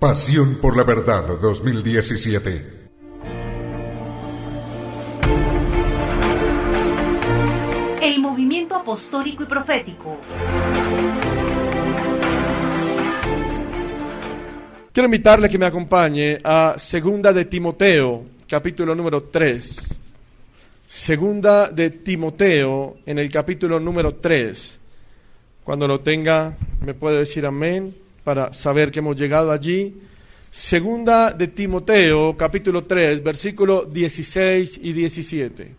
Pasión por la Verdad 2017. El movimiento apostólico y profético. Quiero invitarle a que me acompañe a Segunda de Timoteo, capítulo número 3. Segunda de Timoteo, en el capítulo número 3. Cuando lo tenga, me puede decir amén, para saber que hemos llegado allí. Segunda de Timoteo, capítulo 3, versículos 16 y 17.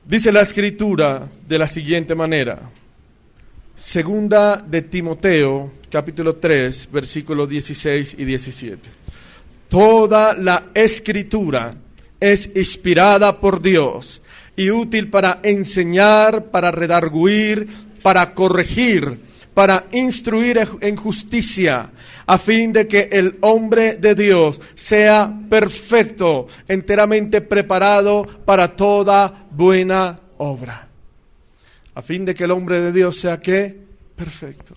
Dice la Escritura de la siguiente manera. Segunda de Timoteo, capítulo 3, versículos 16 y 17. Toda la Escritura es inspirada por Dios y útil para enseñar, para redarguir, para corregir, para instruir en justicia, a fin de que el hombre de Dios sea perfecto, enteramente preparado para toda buena obra. A fin de que el hombre de Dios sea, ¿qué? Perfecto.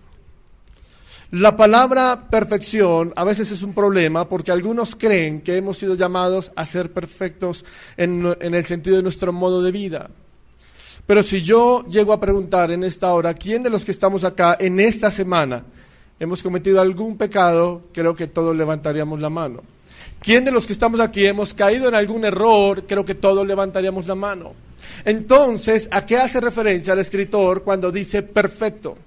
La palabra perfección a veces es un problema porque algunos creen que hemos sido llamados a ser perfectos en el sentido de nuestro modo de vida. Pero si yo llego a preguntar en esta hora, ¿quién de los que estamos acá en esta semana hemos cometido algún pecado? Creo que todos levantaríamos la mano. ¿Quién de los que estamos aquí hemos caído en algún error? Creo que todos levantaríamos la mano. Entonces, ¿a qué hace referencia el escritor cuando dice perfecto?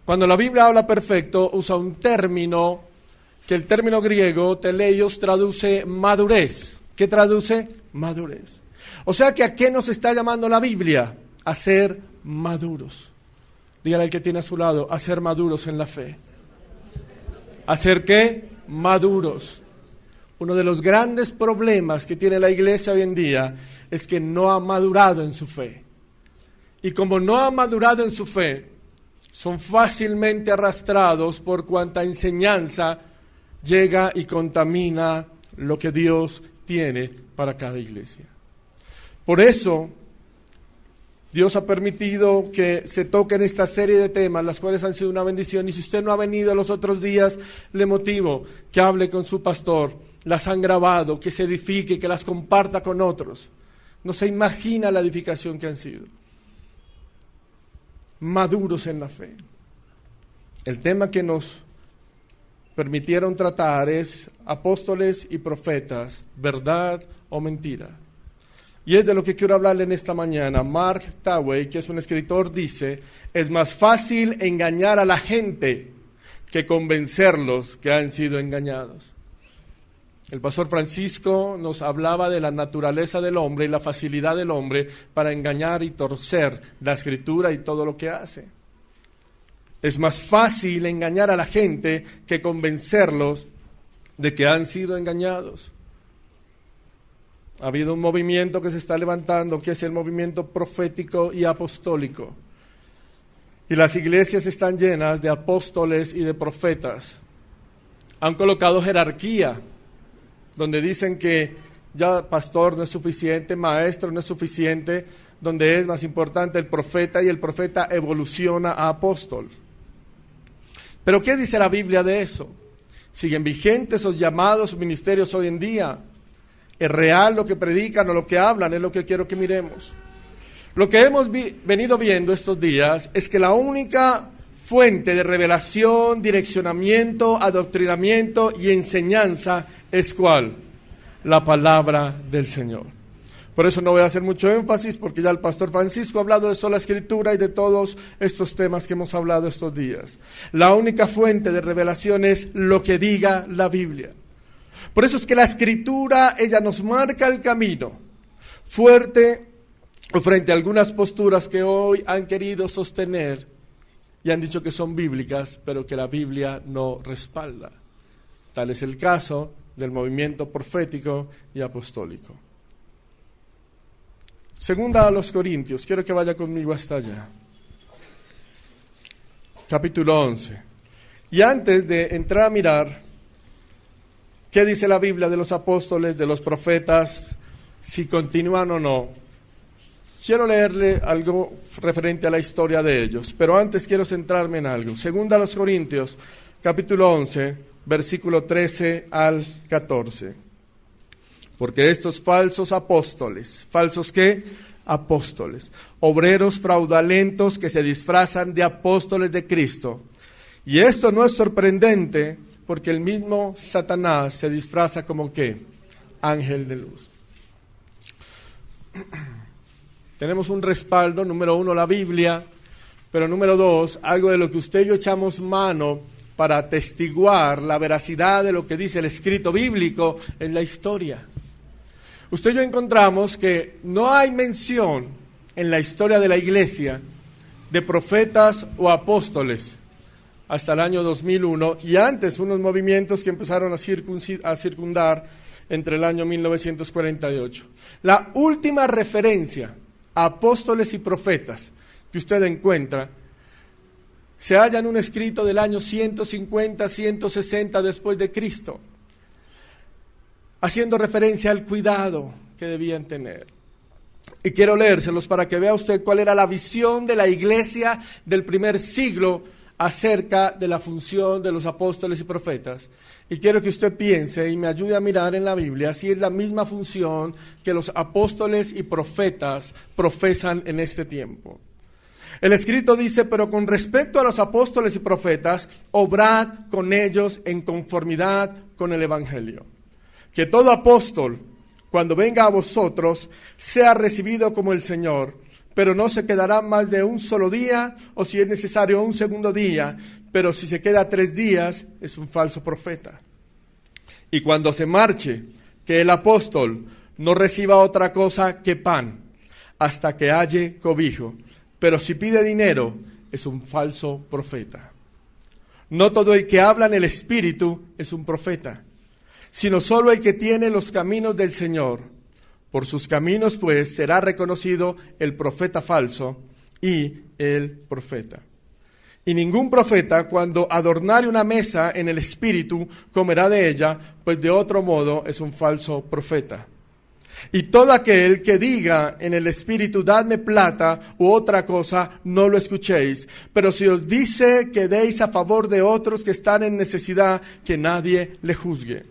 Cuando la Biblia habla perfecto, usa un término, que el término griego, teleios, traduce madurez. ¿Qué traduce? Madurez. O sea que ¿a qué nos está llamando la Biblia? A ser maduros. Dígale al que tiene a su lado, a ser maduros en la fe. ¿A ser qué? Maduros. Uno de los grandes problemas que tiene la iglesia hoy en día es que no ha madurado en su fe. Y como no ha madurado en su fe, son fácilmente arrastrados por cuanta enseñanza llega y contamina lo que Dios tiene para cada iglesia. Por eso, Dios ha permitido que se toquen esta serie de temas, las cuales han sido una bendición. Y si usted no ha venido los otros días, le motivo que hable con su pastor, las han grabado, que se edifique, que las comparta con otros. No se imagina la edificación que han sido. Maduros en la fe. El tema que nos permitieron tratar es apóstoles y profetas, verdad o mentira. Y es de lo que quiero hablarle en esta mañana. Mark Twain, que es un escritor, dice: es más fácil engañar a la gente que convencerlos que han sido engañados. El pastor Francisco nos hablaba de la naturaleza del hombre y la facilidad del hombre para engañar y torcer la Escritura y todo lo que hace. Es más fácil engañar a la gente que convencerlos de que han sido engañados. Ha habido un movimiento que se está levantando, que es el movimiento profético y apostólico. Y las iglesias están llenas de apóstoles y de profetas. Han colocado jerarquía, donde dicen que ya pastor no es suficiente, maestro no es suficiente, donde es más importante el profeta, y el profeta evoluciona a apóstol. Pero ¿qué dice la Biblia de eso? ¿Siguen vigentes esos llamados ministerios hoy en día? ¿Es real lo que predican o lo que hablan? Es lo que quiero que miremos. Lo que hemos venido viendo estos días es que la única fuente de revelación, direccionamiento, adoctrinamiento y enseñanza es ¿cuál? La palabra del Señor. Por eso no voy a hacer mucho énfasis, porque ya el pastor Francisco ha hablado de sola Escritura y de todos estos temas que hemos hablado estos días. La única fuente de revelación es lo que diga la Biblia. Por eso es que la Escritura, ella nos marca el camino fuerte frente a algunas posturas que hoy han querido sostener y han dicho que son bíblicas, pero que la Biblia no respalda. Tal es el caso del movimiento profético y apostólico. Segunda a los Corintios, quiero que vaya conmigo hasta allá. Capítulo 11. Y antes de entrar a mirar qué dice la Biblia de los apóstoles, de los profetas, si continúan o no, quiero leerle algo referente a la historia de ellos. Pero antes quiero centrarme en algo. Segunda a los Corintios, capítulo 11, versículo 13 al 14. Porque estos falsos apóstoles, ¿falsos qué? Apóstoles, obreros fraudulentos que se disfrazan de apóstoles de Cristo. Y esto no es sorprendente porque el mismo Satanás se disfraza como ¿qué? Ángel de luz. Tenemos un respaldo, número 1, la Biblia, pero número 2, algo de lo que usted y yo echamos mano para atestiguar la veracidad de lo que dice el escrito bíblico es la historia. Usted y yo encontramos que no hay mención en la historia de la iglesia de profetas o apóstoles hasta el año 2001 y antes unos movimientos que empezaron a circundar entre el año 1948. La última referencia a apóstoles y profetas que usted encuentra se halla en un escrito del año 150, 160 después de Cristo, haciendo referencia al cuidado que debían tener. Y quiero leérselos para que vea usted cuál era la visión de la iglesia del primer siglo acerca de la función de los apóstoles y profetas. Y quiero que usted piense y me ayude a mirar en la Biblia si es la misma función que los apóstoles y profetas profesan en este tiempo. El escrito dice, pero con respecto a los apóstoles y profetas, obrad con ellos en conformidad con el Evangelio. Que todo apóstol, cuando venga a vosotros, sea recibido como el Señor, pero no se quedará más de un solo día, o si es necesario un segundo día, pero si se queda 3 días, es un falso profeta. Y cuando se marche, que el apóstol no reciba otra cosa que pan, hasta que halle cobijo, pero si pide dinero, es un falso profeta. No todo el que habla en el Espíritu es un profeta, sino solo el que tiene los caminos del Señor. Por sus caminos, pues, será reconocido el profeta falso y el profeta. Y ningún profeta, cuando adornare una mesa en el Espíritu, comerá de ella, pues de otro modo es un falso profeta. Y todo aquel que diga en el Espíritu, dadme plata u otra cosa, no lo escuchéis. Pero si os dice que deis a favor de otros que están en necesidad, que nadie le juzgue.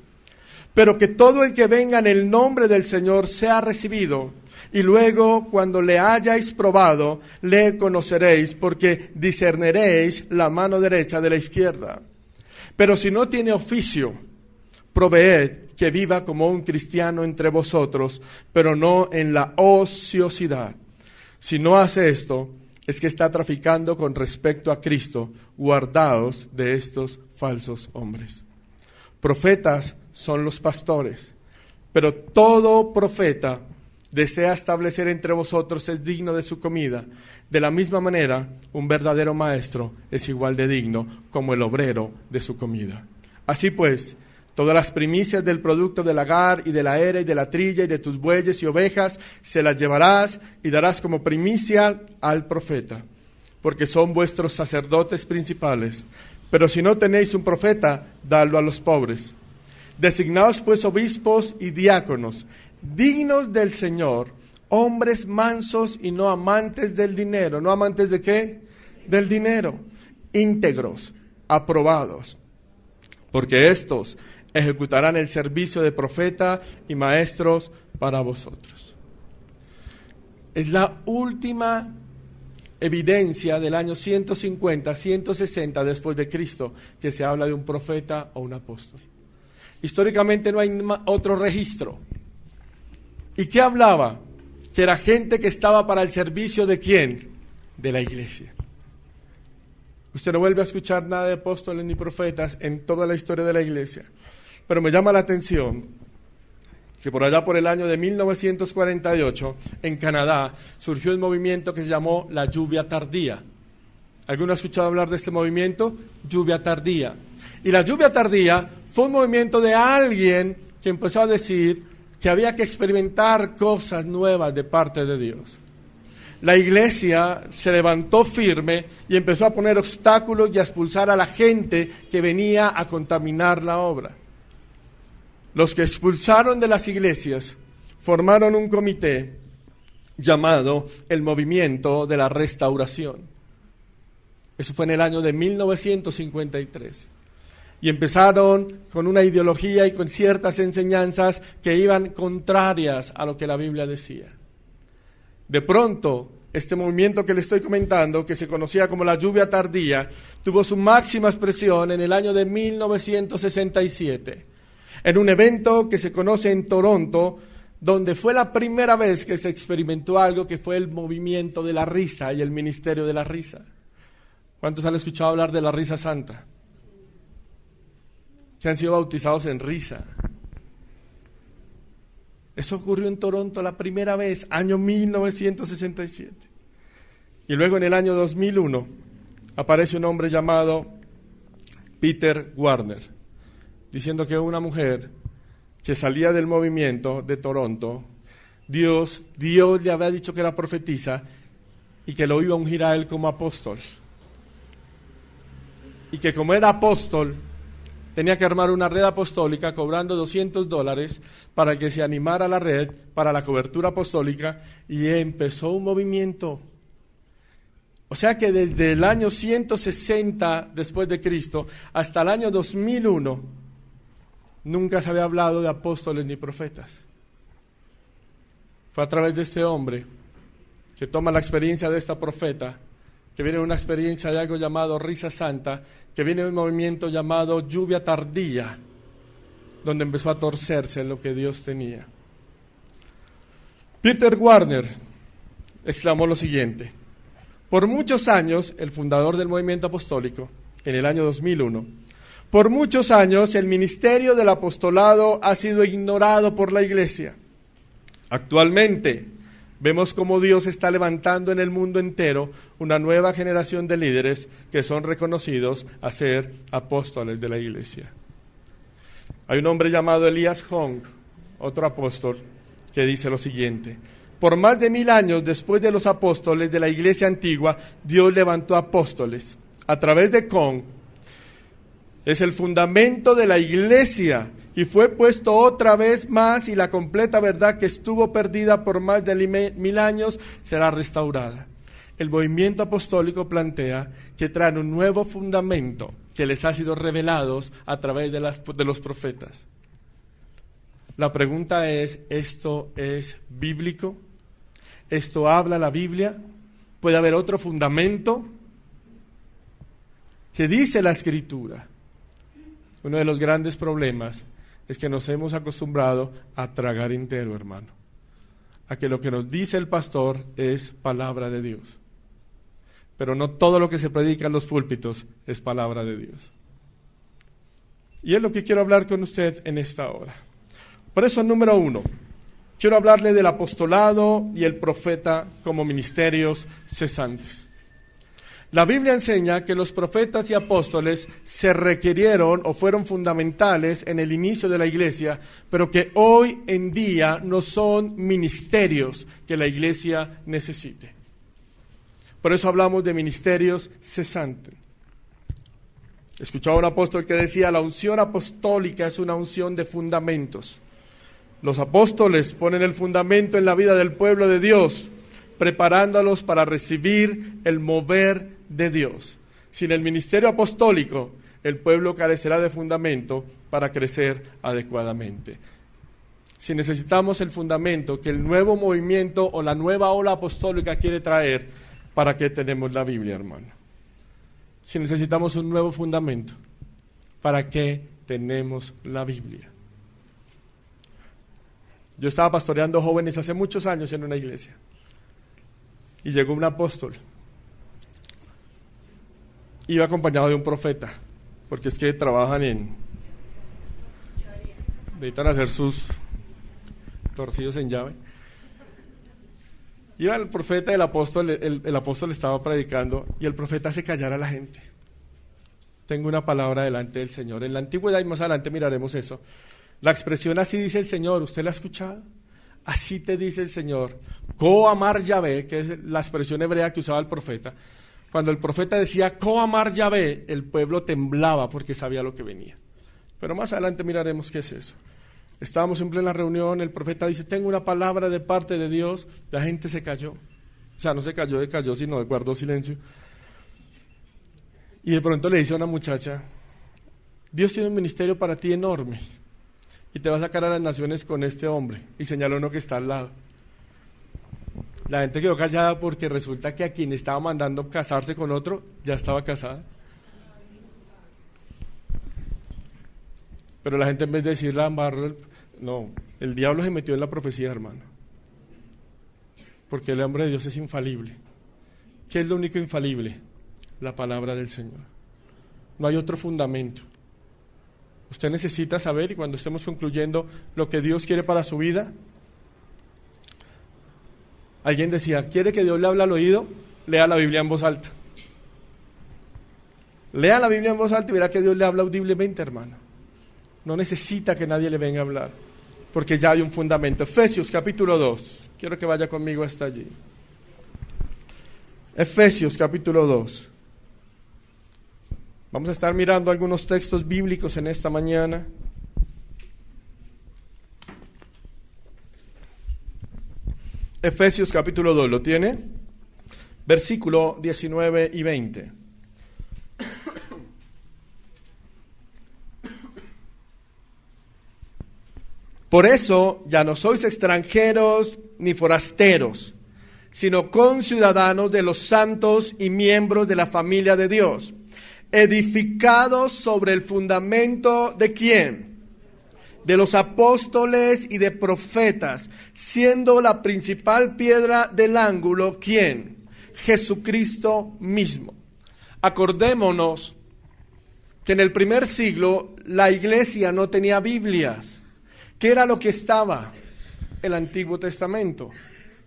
Pero que todo el que venga en el nombre del Señor sea recibido, y luego cuando le hayáis probado, le conoceréis, porque discerneréis la mano derecha de la izquierda. Pero si no tiene oficio, proveed que viva como un cristiano entre vosotros, pero no en la ociosidad. Si no hace esto, es que está traficando con respecto a Cristo. Guardaos de estos falsos hombres. Profetas son los pastores, pero todo profeta desea establecer entre vosotros es digno de su comida. De la misma manera, un verdadero maestro es igual de digno como el obrero de su comida. Así pues, todas las primicias del producto del lagar y de la era y de la trilla y de tus bueyes y ovejas se las llevarás y darás como primicia al profeta, porque son vuestros sacerdotes principales. Pero si no tenéis un profeta, dadlo a los pobres. Designaos pues obispos y diáconos, dignos del Señor, hombres mansos y no amantes del dinero. ¿No amantes de qué? Del dinero. Íntegros, aprobados, porque estos ejecutarán el servicio de profeta y maestros para vosotros. Es la última evidencia del año 150, 160 después de Cristo que se habla de un profeta o un apóstol. Históricamente no hay otro registro. ¿Y qué hablaba? Que era gente que estaba para el servicio ¿de quién? De la iglesia. Usted no vuelve a escuchar nada de apóstoles ni profetas en toda la historia de la iglesia. Pero me llama la atención que por allá por el año de 1948, en Canadá, surgió un movimiento que se llamó la lluvia tardía. ¿Alguno ha escuchado hablar de este movimiento? Lluvia tardía. Y la lluvia tardía fue un movimiento de alguien que empezó a decir que había que experimentar cosas nuevas de parte de Dios. La iglesia se levantó firme y empezó a poner obstáculos y a expulsar a la gente que venía a contaminar la obra. Los que expulsaron de las iglesias formaron un comité llamado el Movimiento de la Restauración. Eso fue en el año de 1953. Y empezaron con una ideología y con ciertas enseñanzas que iban contrarias a lo que la Biblia decía. De pronto, este movimiento que le estoy comentando, que se conocía como la lluvia tardía, tuvo su máxima expresión en el año de 1967, en un evento que se conoce en Toronto, donde fue la primera vez que se experimentó algo que fue el movimiento de la risa y el ministerio de la risa. ¿Cuántos han escuchado hablar de la risa santa? Que han sido bautizados en risa. Eso ocurrió en Toronto la primera vez, año 1967. Y luego en el año 2001 aparece un hombre llamado Peter Warner, diciendo que una mujer que salía del movimiento de Toronto, Dios le había dicho que era profetisa y que lo iba a ungir a él como apóstol. Y que como era apóstol, tenía que armar una red apostólica cobrando $200 para que se animara la red para la cobertura apostólica, y empezó un movimiento. O sea que desde el año 160 después de Cristo hasta el año 2001 nunca se había hablado de apóstoles ni profetas. Fue a través de este hombre que toma la experiencia de esta profeta, que viene de una experiencia de algo llamado risa santa, que viene de un movimiento llamado lluvia tardía, donde empezó a torcerse en lo que Dios tenía. Peter Warner exclamó lo siguiente: por muchos años, el fundador del movimiento apostólico, en el año 2001, por muchos años el ministerio del apostolado ha sido ignorado por la Iglesia. Actualmente, vemos cómo Dios está levantando en el mundo entero una nueva generación de líderes que son reconocidos a ser apóstoles de la Iglesia. Hay un hombre llamado Elias Hong, otro apóstol, que dice lo siguiente: por más de 1000 años después de los apóstoles de la Iglesia antigua, Dios levantó apóstoles. A través de Hong, es el fundamento de la Iglesia y fue puesto otra vez más, y la completa verdad que estuvo perdida por más de 1000 años será restaurada. El movimiento apostólico plantea que traen un nuevo fundamento que les ha sido revelado a través de los profetas. La pregunta es, ¿esto es bíblico? ¿Esto habla la Biblia? ¿Puede haber otro fundamento? ¿Qué dice la Escritura? Uno de los grandes problemas es que nos hemos acostumbrado a tragar entero, hermano, a que lo que nos dice el pastor es palabra de Dios. Pero no todo lo que se predica en los púlpitos es palabra de Dios. Y es lo que quiero hablar con usted en esta hora. Por eso, número 1, quiero hablarle del apostolado y el profeta como ministerios cesantes. La Biblia enseña que los profetas y apóstoles se requirieron o fueron fundamentales en el inicio de la iglesia, pero que hoy en día no son ministerios que la iglesia necesite. Por eso hablamos de ministerios cesantes. Escuchaba un apóstol que decía: la unción apostólica es una unción de fundamentos. Los apóstoles ponen el fundamento en la vida del pueblo de Dios, preparándolos para recibir el mover de Dios. Sin el ministerio apostólico, el pueblo carecerá de fundamento para crecer adecuadamente. Si necesitamos el fundamento que el nuevo movimiento o la nueva ola apostólica quiere traer, ¿para qué tenemos la Biblia, hermano? Si necesitamos un nuevo fundamento, ¿para qué tenemos la Biblia? Yo estaba pastoreando jóvenes hace muchos años en una iglesia. Y llegó un apóstol. Iba acompañado de un profeta, porque es que trabajan necesitan hacer sus torcidos en llave. Iba el profeta y el apóstol estaba predicando, y el profeta hace callar a la gente. Tengo una palabra delante del Señor. En la antigüedad, y más adelante miraremos eso, la expresión "así dice el Señor", ¿usted la ha escuchado? Así te dice el Señor. Ko amar Yahvé, que es la expresión hebrea que usaba el profeta. Cuando el profeta decía Ko amar Yahvé, el pueblo temblaba porque sabía lo que venía. Pero más adelante miraremos qué es eso. Estábamos en plena reunión, el profeta dice: tengo una palabra de parte de Dios. La gente se cayó. O sea, no se cayó, sino guardó silencio. Y de pronto le dice a una muchacha: Dios tiene un ministerio para ti enorme y te va a sacar a las naciones con este hombre. Y señaló uno que está al lado. La gente quedó callada porque resulta que a quien estaba mandando casarse con otro ya estaba casada. Pero la gente, en vez de decirle a Barro, no, el diablo se metió en la profecía, hermano. Porque el hombre de Dios es infalible. ¿Qué es lo único infalible? La palabra del Señor. No hay otro fundamento. Usted necesita saber, y cuando estemos concluyendo, lo que Dios quiere para su vida. Alguien decía, ¿quiere que Dios le hable al oído? Lea la Biblia en voz alta. Lea la Biblia en voz alta y verá que Dios le habla audiblemente, hermano. No necesita que nadie le venga a hablar, porque ya hay un fundamento. Efesios capítulo 2. Quiero que vaya conmigo hasta allí. Efesios capítulo 2. Vamos a estar mirando algunos textos bíblicos en esta mañana. Efesios capítulo 2, ¿lo tiene? Versículo 19 y 20. Por eso ya no sois extranjeros ni forasteros, sino conciudadanos de los santos y miembros de la familia de Dios, edificados sobre el fundamento ¿de quién? De los apóstoles y de profetas, siendo la principal piedra del ángulo, ¿quién? Jesucristo mismo. Acordémonos que en el primer siglo la iglesia no tenía Biblias. ¿Qué era lo que estaba? El Antiguo Testamento,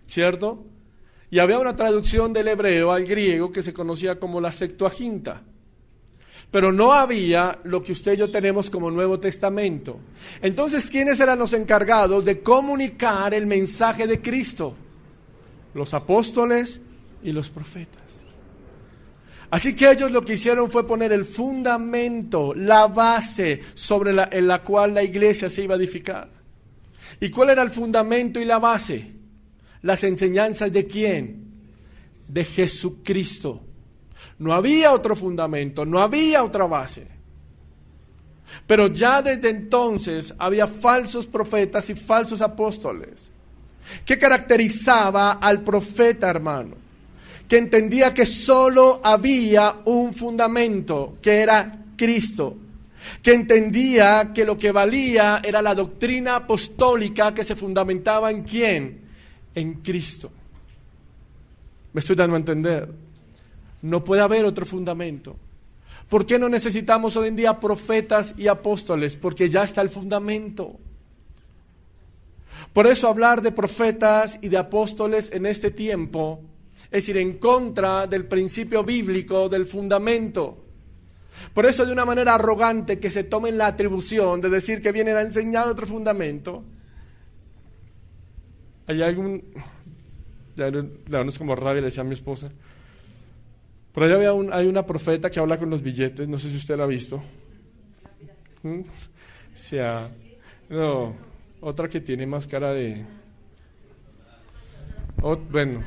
¿cierto? Y había una traducción del hebreo al griego que se conocía como la Septuaginta. Pero no había lo que usted y yo tenemos como Nuevo Testamento. Entonces, ¿quiénes eran los encargados de comunicar el mensaje de Cristo? Los apóstoles y los profetas. Así que ellos lo que hicieron fue poner el fundamento, la base en la cual la iglesia se iba a edificar. ¿Y cuál era el fundamento y la base? Las enseñanzas ¿de quién? De Jesucristo. No había otro fundamento, no había otra base. Pero ya desde entonces había falsos profetas y falsos apóstoles. ¿Qué caracterizaba al profeta, hermano? Que entendía que solo había un fundamento, que era Cristo. Que entendía que lo que valía era la doctrina apostólica que se fundamentaba ¿en quién? En Cristo. ¿Me estoy dando a entender? No puede haber otro fundamento. ¿Por qué no necesitamos hoy en día profetas y apóstoles? Porque ya está el fundamento. Por eso hablar de profetas y de apóstoles en este tiempo es ir en contra del principio bíblico del fundamento. Por eso de una manera arrogante que se tomen la atribución de decir que vienen a enseñar otro fundamento. Hay algún... Ya le damos como rabia, le decía a mi esposa. Por allá hay una profeta que habla con los billetes, no sé si usted la ha visto. No, otra que tiene más cara de... bueno.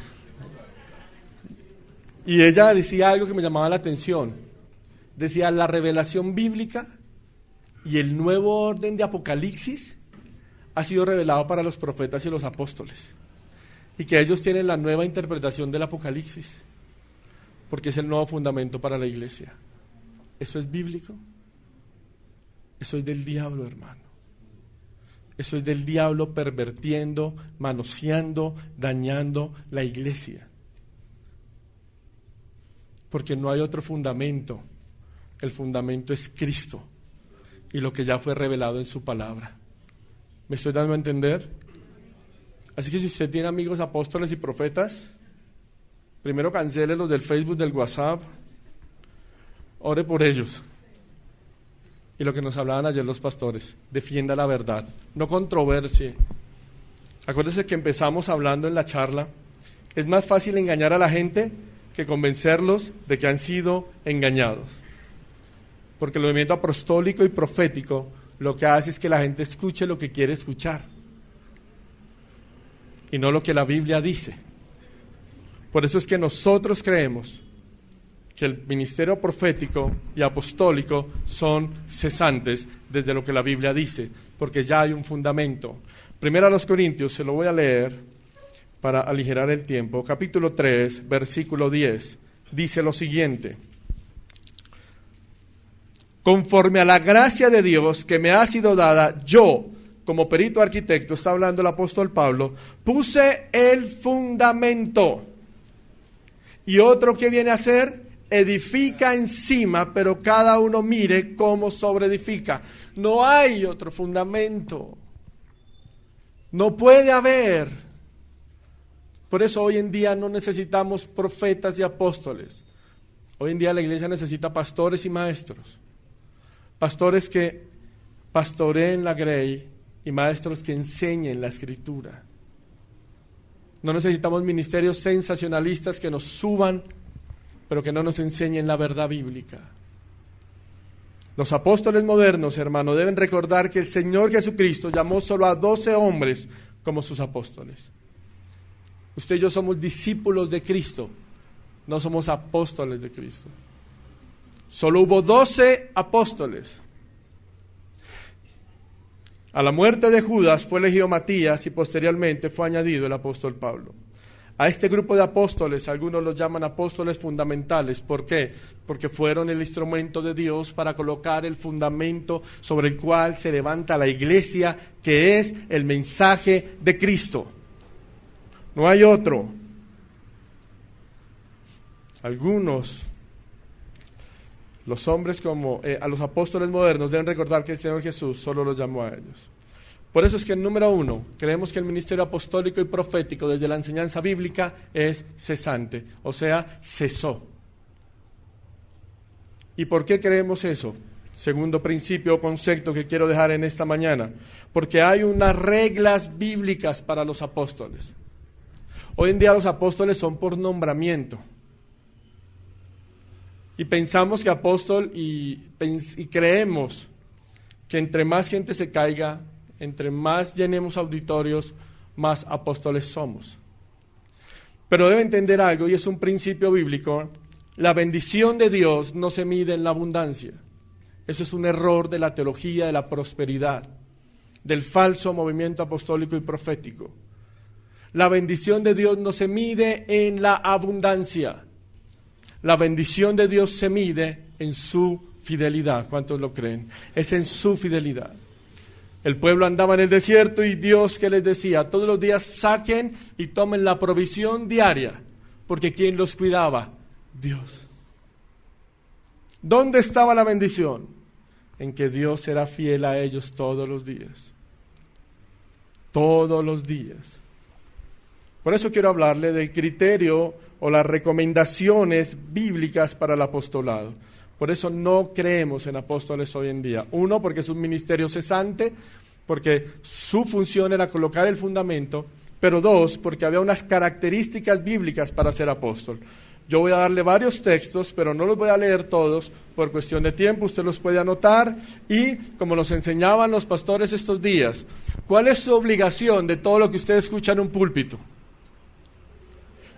Y ella decía algo que me llamaba la atención. Decía, la revelación bíblica y el nuevo orden de Apocalipsis ha sido revelado para los profetas y los apóstoles. Y que ellos tienen la nueva interpretación del Apocalipsis. Porque es el nuevo fundamento para la iglesia. ¿Eso es bíblico? Eso es del diablo, hermano. Eso es del diablo pervertiendo, manoseando, dañando la iglesia. Porque no hay otro fundamento. El fundamento es Cristo y lo que ya fue revelado en su palabra. ¿Me estoy dando a entender? Así que si usted tiene amigos apóstoles y profetas, primero cancele los del Facebook, del WhatsApp, ore por ellos. Y lo que nos hablaban ayer los pastores, defienda la verdad, no controversie. Acuérdese que empezamos hablando en la charla, es más fácil engañar a la gente que convencerlos de que han sido engañados. Porque el movimiento apostólico y profético lo que hace es que la gente escuche lo que quiere escuchar y no lo que la Biblia dice. Por eso es que nosotros creemos que el ministerio profético y apostólico son cesantes desde lo que la Biblia dice, porque ya hay un fundamento. Primero a los Corintios, se lo voy a leer para aligerar el tiempo. Capítulo 3, versículo 10, dice lo siguiente: conforme a la gracia de Dios que me ha sido dada, yo, como perito arquitecto, está hablando el apóstol Pablo, puse el fundamento. Y otro que viene a hacer, edifica encima, pero cada uno mire cómo sobreedifica. No hay otro fundamento. No puede haber. Por eso hoy en día no necesitamos profetas y apóstoles. Hoy en día la iglesia necesita pastores y maestros. Pastores que pastoreen la grey y maestros que enseñen la escritura. No necesitamos ministerios sensacionalistas que nos suban, pero que no nos enseñen la verdad bíblica. Los apóstoles modernos, hermano, deben recordar que el Señor Jesucristo llamó solo a 12 hombres como sus apóstoles. Usted y yo somos discípulos de Cristo, no somos apóstoles de Cristo. Solo hubo 12 apóstoles. A la muerte de Judas fue elegido Matías y posteriormente fue añadido el apóstol Pablo. A este grupo de apóstoles, algunos los llaman apóstoles fundamentales. ¿Por qué? Porque fueron el instrumento de Dios para colocar el fundamento sobre el cual se levanta la iglesia, que es el mensaje de Cristo. No hay otro. Algunos, los hombres como a los apóstoles modernos, deben recordar que el Señor Jesús solo los llamó a ellos. Por eso es que, número 1, creemos que el ministerio apostólico y profético desde la enseñanza bíblica es cesante, o sea, cesó. ¿Y por qué creemos eso? Segundo principio o concepto que quiero dejar en esta mañana. Porque hay unas reglas bíblicas para los apóstoles. Hoy en día los apóstoles son por nombramiento. Y pensamos que apóstol y creemos que entre más gente se caiga, entre más llenemos auditorios, más apóstoles somos. Pero debe entender algo, y es un principio bíblico: la bendición de Dios no se mide en la abundancia. Eso es un error de la teología de la prosperidad, del falso movimiento apostólico y profético. La bendición de Dios no se mide en la abundancia. La bendición de Dios se mide en su fidelidad. ¿Cuántos lo creen? Es en su fidelidad. El pueblo andaba en el desierto y Dios, ¿qué les decía? Todos los días saquen y tomen la provisión diaria, porque ¿quién los cuidaba? Dios. ¿Dónde estaba la bendición? En que Dios era fiel a ellos todos los días. Todos los días. Por eso quiero hablarle del criterio o las recomendaciones bíblicas para el apostolado. Por eso no creemos en apóstoles hoy en día. 1, porque es un ministerio cesante, porque su función era colocar el fundamento, pero 2, porque había unas características bíblicas para ser apóstol. Yo voy a darle varios textos, pero no los voy a leer todos por cuestión de tiempo. Usted los puede anotar y, como nos enseñaban los pastores estos días, ¿cuál es su obligación de todo lo que usted escucha en un púlpito?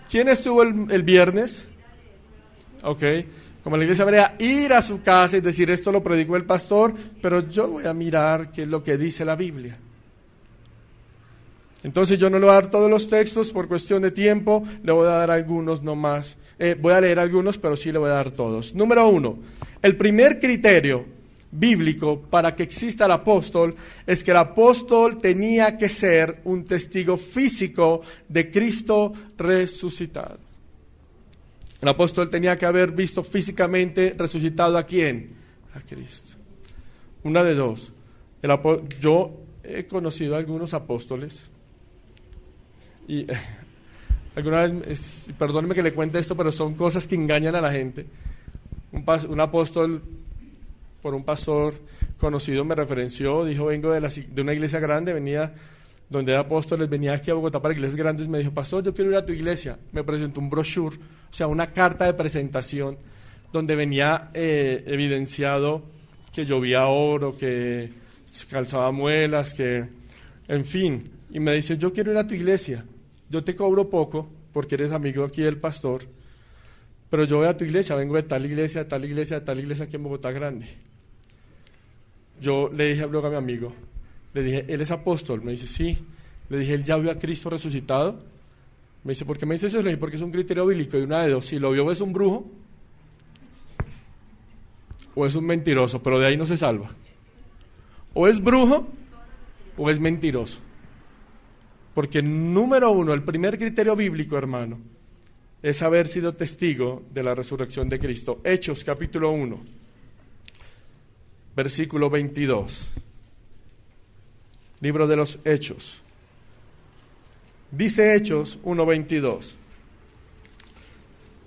¿Quién estuvo el viernes? Ok. Como la iglesia hebrea, ir a su casa y decir: esto lo predicó el pastor, pero yo voy a mirar qué es lo que dice la Biblia. Entonces yo no le voy a dar todos los textos por cuestión de tiempo, le voy a dar algunos nomás. Voy a leer algunos, pero sí le voy a dar todos. Número 1, el primer criterio bíblico para que exista el apóstol es que el apóstol tenía que ser un testigo físico de Cristo resucitado. El apóstol tenía que haber visto físicamente resucitado ¿a quién? A Cristo. Una de dos. Yo he conocido a algunos apóstoles y alguna vez, perdóneme que le cuente esto, pero son cosas que engañan a la gente. Un apóstol, por un pastor conocido, me referenció, dijo: vengo de una iglesia grande, venía donde era apóstoles, venía aquí a Bogotá para iglesias grandes. Me dijo: pastor, yo quiero ir a tu iglesia. Me presentó un brochure, o sea, una carta de presentación donde venía evidenciado que llovía oro, que calzaba muelas, que, en fin. Y me dice: yo quiero ir a tu iglesia, yo te cobro poco porque eres amigo aquí del pastor, pero yo voy a tu iglesia, vengo de tal iglesia, de tal iglesia, de tal iglesia aquí en Bogotá Grande. Yo le dije luego a mi amigo, le dije, ¿él es apóstol? Me dice, sí. Le dije, ¿él ya vio a Cristo resucitado? Me dice, ¿por qué me dice eso? Le dije, porque es un criterio bíblico y una de dos. Si lo vio, es un brujo o es un mentiroso, pero de ahí no se salva. O es brujo o es mentiroso. Porque número uno, el primer criterio bíblico, hermano, es haber sido testigo de la resurrección de Cristo. Hechos capítulo 1, versículo 22. Libro de los Hechos. Dice Hechos 1:22.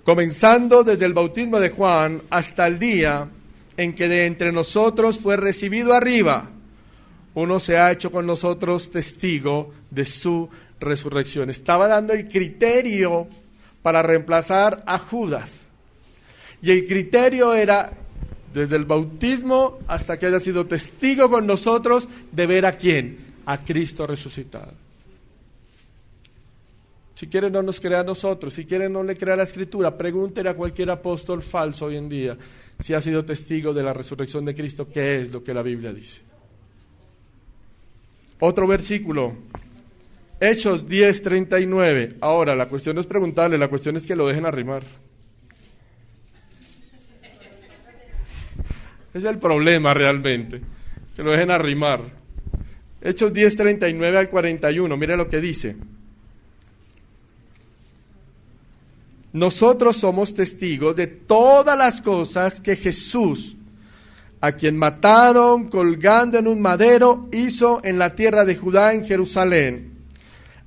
Comenzando desde el bautismo de Juan hasta el día en que de entre nosotros fue recibido arriba, uno se ha hecho con nosotros testigo de su resurrección. Estaba dando el criterio para reemplazar a Judas. Y el criterio era, desde el bautismo hasta que haya sido testigo con nosotros, de ver a quién, a Cristo resucitado. Si quiere no nos crea a nosotros, si quiere no le crea a la Escritura, pregúntele a cualquier apóstol falso hoy en día si ha sido testigo de la resurrección de Cristo, qué es lo que la Biblia dice. Otro versículo, Hechos 10:39. Ahora, la cuestión no es preguntarle, la cuestión es que lo dejen arrimar. Ese es el problema realmente, que lo dejen arrimar. Hechos 10:39 al 41, mire lo que dice. Nosotros somos testigos de todas las cosas que Jesús, a quien mataron colgando en un madero, hizo en la tierra de Judá, en Jerusalén.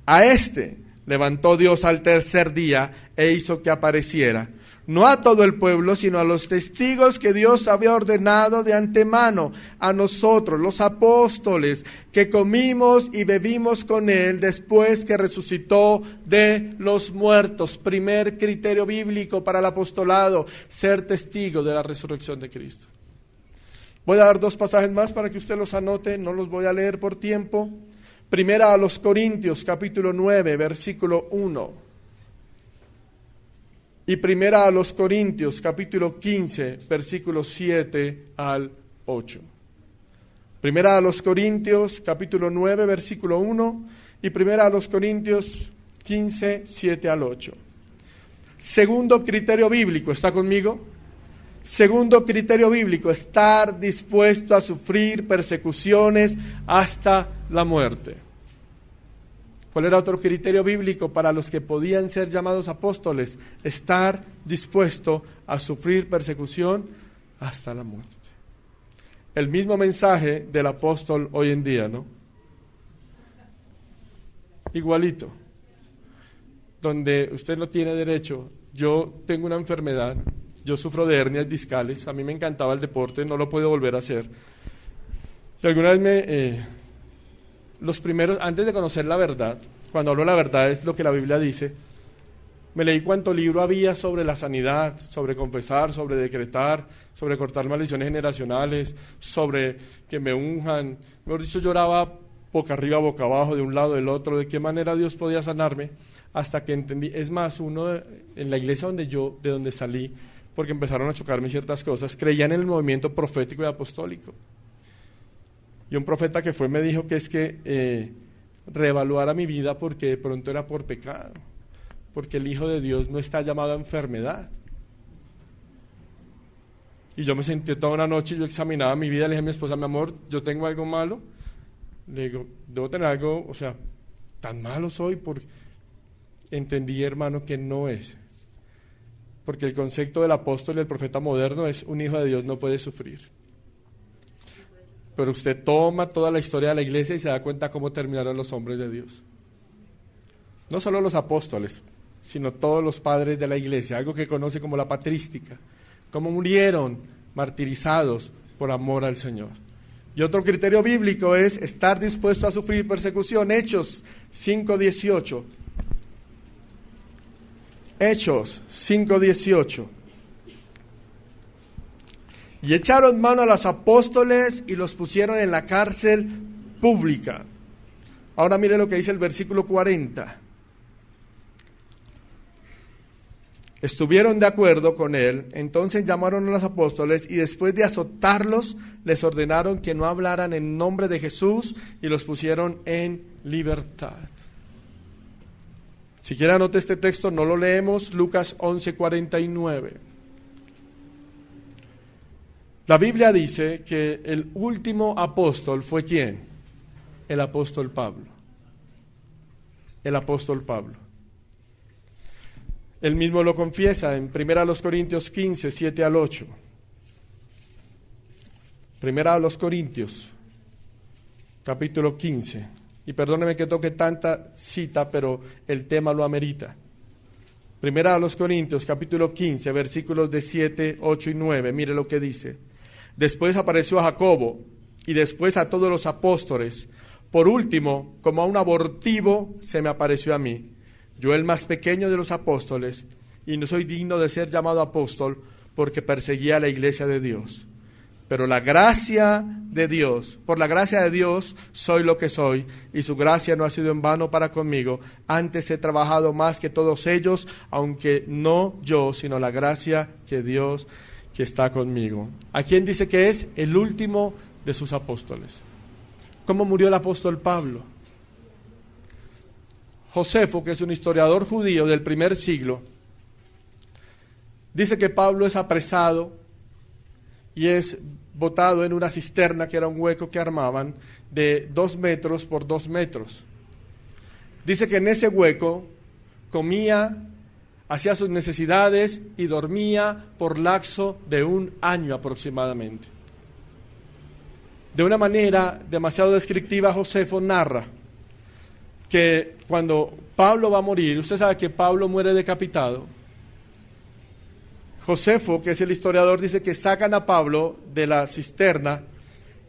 A este levantó Dios al tercer día e hizo que apareciera, no a todo el pueblo, sino a los testigos que Dios había ordenado de antemano, a nosotros, los apóstoles, que comimos y bebimos con él después que resucitó de los muertos. Primer criterio bíblico para el apostolado, ser testigo de la resurrección de Cristo. Voy a dar dos pasajes más para que usted los anote, no los voy a leer por tiempo. Primera a los Corintios, capítulo 9, versículo 1. Y primera a los Corintios, capítulo 15, versículos 7 al 8. Primera a los Corintios, capítulo 9, versículo 1. Y primera a los Corintios 15, 7 al 8. Segundo criterio bíblico, ¿está conmigo? Segundo criterio bíblico, estar dispuesto a sufrir persecuciones hasta la muerte. ¿Cuál era otro criterio bíblico para los que podían ser llamados apóstoles? Estar dispuesto a sufrir persecución hasta la muerte. El mismo mensaje del apóstol hoy en día, ¿no? Igualito. Donde usted no tiene derecho. Yo tengo una enfermedad, yo sufro de hernias discales, a mí me encantaba el deporte, no lo puedo volver a hacer. Y alguna vez los primeros, antes de conocer la verdad, cuando hablo de la verdad es lo que la Biblia dice, me leí cuánto libro había sobre la sanidad, sobre confesar, sobre decretar, sobre cortar maldiciones generacionales, sobre que me unjan. Mejor dicho, lloraba boca arriba, boca abajo, de un lado, del otro, de qué manera Dios podía sanarme, hasta que entendí. Es más, en la iglesia de donde salí, porque empezaron a chocarme ciertas cosas, creían en el movimiento profético y apostólico. Y un profeta que fue me dijo que es que reevaluara mi vida porque de pronto era por pecado, porque el Hijo de Dios no está llamado a enfermedad. Y yo me sentí toda una noche, yo examinaba mi vida, le dije a mi esposa, mi amor, ¿yo tengo algo malo? Le digo, debo tener algo, o sea, tan malo soy, porque entendí, hermano, que no es. Porque el concepto del apóstol y el profeta moderno es un hijo de Dios no puede sufrir. Pero usted toma toda la historia de la iglesia y se da cuenta cómo terminaron los hombres de Dios. No solo los apóstoles, sino todos los padres de la iglesia, algo que conoce como la patrística, cómo murieron martirizados por amor al Señor. Y otro criterio bíblico es estar dispuesto a sufrir persecución. Hechos 5:18. Hechos 5:18. Y echaron mano a los apóstoles y los pusieron en la cárcel pública. Ahora mire lo que dice el versículo 40. Estuvieron de acuerdo con él, entonces llamaron a los apóstoles y después de azotarlos, les ordenaron que no hablaran en nombre de Jesús y los pusieron en libertad. Si quiere anote este texto, no lo leemos, Lucas 11:49. La Biblia dice que el último apóstol fue ¿quién? El apóstol Pablo. El apóstol Pablo. Él mismo lo confiesa en 1 Corintios 15, 7 al 8. 1 Corintios, capítulo 15. Y perdóneme que toque tanta cita, pero el tema lo amerita. 1 Corintios, capítulo 15, versículos de 7, 8 y 9. Mire lo que dice. Después apareció a Jacobo y después a todos los apóstoles. Por último, como a un abortivo, se me apareció a mí. Yo el más pequeño de los apóstoles, y no soy digno de ser llamado apóstol porque perseguía a la iglesia de Dios. Pero la gracia de Dios, por la gracia de Dios soy lo que soy, y su gracia no ha sido en vano para conmigo. Antes he trabajado más que todos ellos, aunque no yo, sino la gracia que Dios que está conmigo. ¿A quién dice que es? El último de sus apóstoles. ¿Cómo murió el apóstol Pablo? Josefo, que es un historiador judío del primer siglo, dice que Pablo es apresado y es botado en una cisterna, que era un hueco que armaban, de 2 metros por 2 metros. Dice que en ese hueco comía, hacía sus necesidades y dormía por lapso de 1 año aproximadamente. De una manera demasiado descriptiva, Josefo narra que cuando Pablo va a morir, usted sabe que Pablo muere decapitado. Josefo, que es el historiador, dice que sacan a Pablo de la cisterna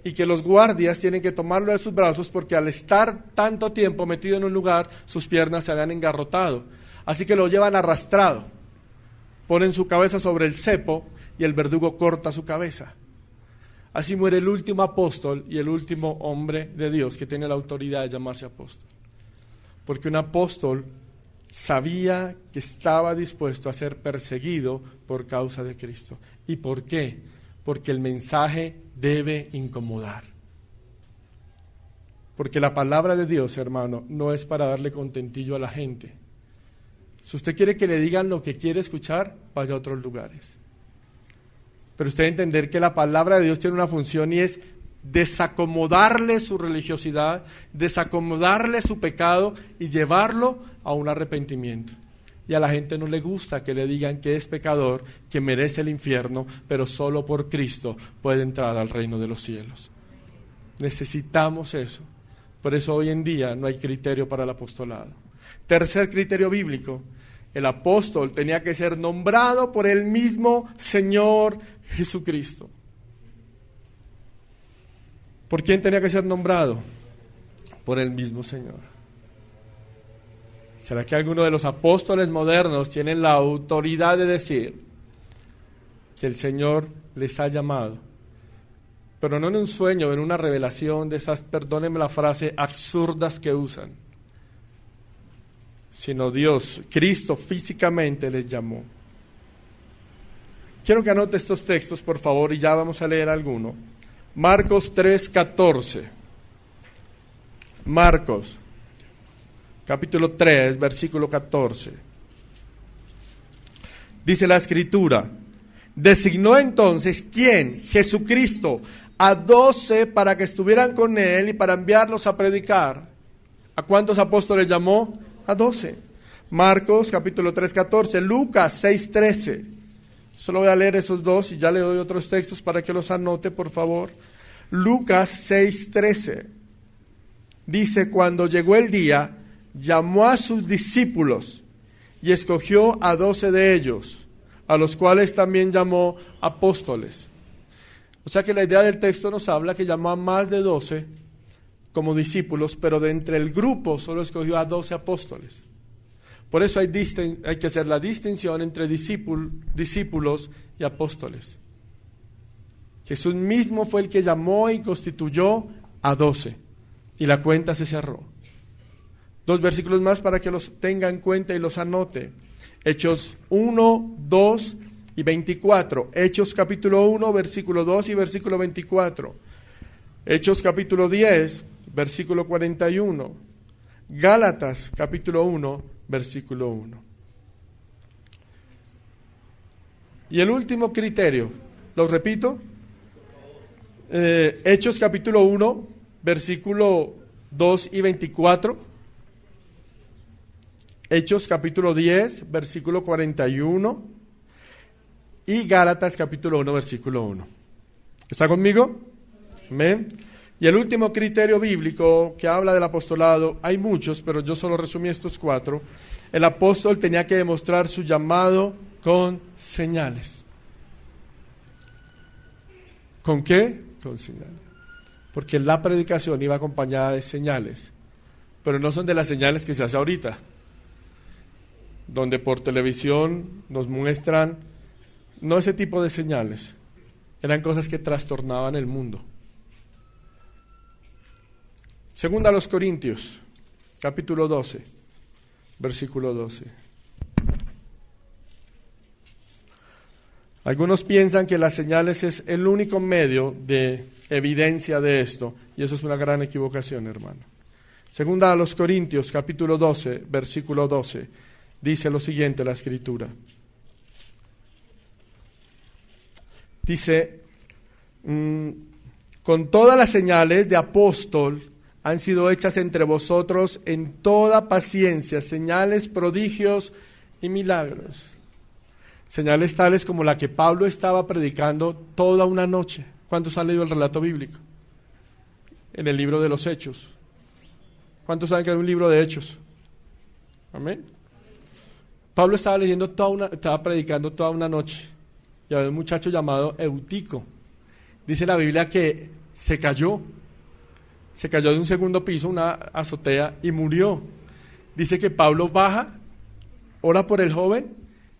y que los guardias tienen que tomarlo de sus brazos porque al estar tanto tiempo metido en un lugar, sus piernas se habían engarrotado. Así que lo llevan arrastrado, ponen su cabeza sobre el cepo y el verdugo corta su cabeza. Así muere el último apóstol y el último hombre de Dios que tiene la autoridad de llamarse apóstol. Porque un apóstol sabía que estaba dispuesto a ser perseguido por causa de Cristo. ¿Y por qué? Porque el mensaje debe incomodar. Porque la palabra de Dios, hermano, no es para darle contentillo a la gente. Si usted quiere que le digan lo que quiere escuchar, vaya a otros lugares. Pero usted debe entender que la palabra de Dios tiene una función y es desacomodarle su religiosidad, desacomodarle su pecado y llevarlo a un arrepentimiento. Y a la gente no le gusta que le digan que es pecador, que merece el infierno, pero solo por Cristo puede entrar al reino de los cielos. Necesitamos eso. Por eso hoy en día no hay criterio para el apostolado. Tercer criterio bíblico: el apóstol tenía que ser nombrado por el mismo Señor Jesucristo. ¿Por quién tenía que ser nombrado? Por el mismo Señor. ¿Será que alguno de los apóstoles modernos tienen la autoridad de decir que el Señor les ha llamado? Pero no en un sueño, en una revelación de esas, perdónenme la frase, absurdas que usan, sino Dios, Cristo físicamente les llamó. Quiero que anote estos textos, por favor, y ya vamos a leer alguno. Marcos 3:14. Marcos, capítulo 3, versículo 14. Dice la Escritura: designó entonces, ¿quién? Jesucristo, a 12 para que estuvieran con él y para enviarlos a predicar. ¿A cuántos apóstoles llamó? A 12. Marcos, capítulo 3:14. Lucas 6:13. Solo voy a leer esos dos y ya le doy otros textos para que los anote, por favor. Lucas 6:13. Dice: cuando llegó el día, llamó a sus discípulos y escogió a 12 de ellos, a los cuales también llamó apóstoles. O sea que la idea del texto nos habla que llamó a más de 12 como discípulos, pero de entre el grupo solo escogió a 12 apóstoles. Por eso hay que hacer la distinción entre discípulos y apóstoles. Jesús mismo fue el que llamó y constituyó a 12, y la cuenta se cerró. 2 versículos más para que los tenga en cuenta y los anote. Hechos 1, 2 y 24. Hechos capítulo 1, versículo 2 y versículo 24. Hechos capítulo 10, versículo 41. Gálatas capítulo 1, versículo 1. Y el último criterio, ¿lo repito? Hechos capítulo 1, versículo 2 y 24. Hechos capítulo 10, versículo 41. Y Gálatas capítulo 1, versículo 1. ¿Está conmigo? Amén. Y el último criterio bíblico que habla del apostolado, hay muchos, pero yo solo resumí estos 4. El apóstol tenía que demostrar su llamado con señales. ¿Con qué? Con señales. Porque la predicación iba acompañada de señales, pero no son de las señales que se hace ahorita, donde por televisión nos muestran, no ese tipo de señales, eran cosas que trastornaban el mundo. Segunda a los Corintios, capítulo 12, versículo 12. Algunos piensan que las señales es el único medio de evidencia de esto, y eso es una gran equivocación, hermano. Segunda a los Corintios, capítulo 12, versículo 12, dice lo siguiente la Escritura. Dice, con todas las señales de apóstol han sido hechas entre vosotros en toda paciencia, señales, prodigios y milagros. Señales tales como la que Pablo estaba predicando toda una noche. ¿Cuántos han leído el relato bíblico? En el libro de los Hechos. ¿Cuántos saben que hay un libro de Hechos? Amén. Pablo estaba estaba predicando toda una noche. Y había un muchacho llamado Eutico. Dice la Biblia que se cayó de un segundo piso, una azotea, y murió. Dice que Pablo baja, ora por el joven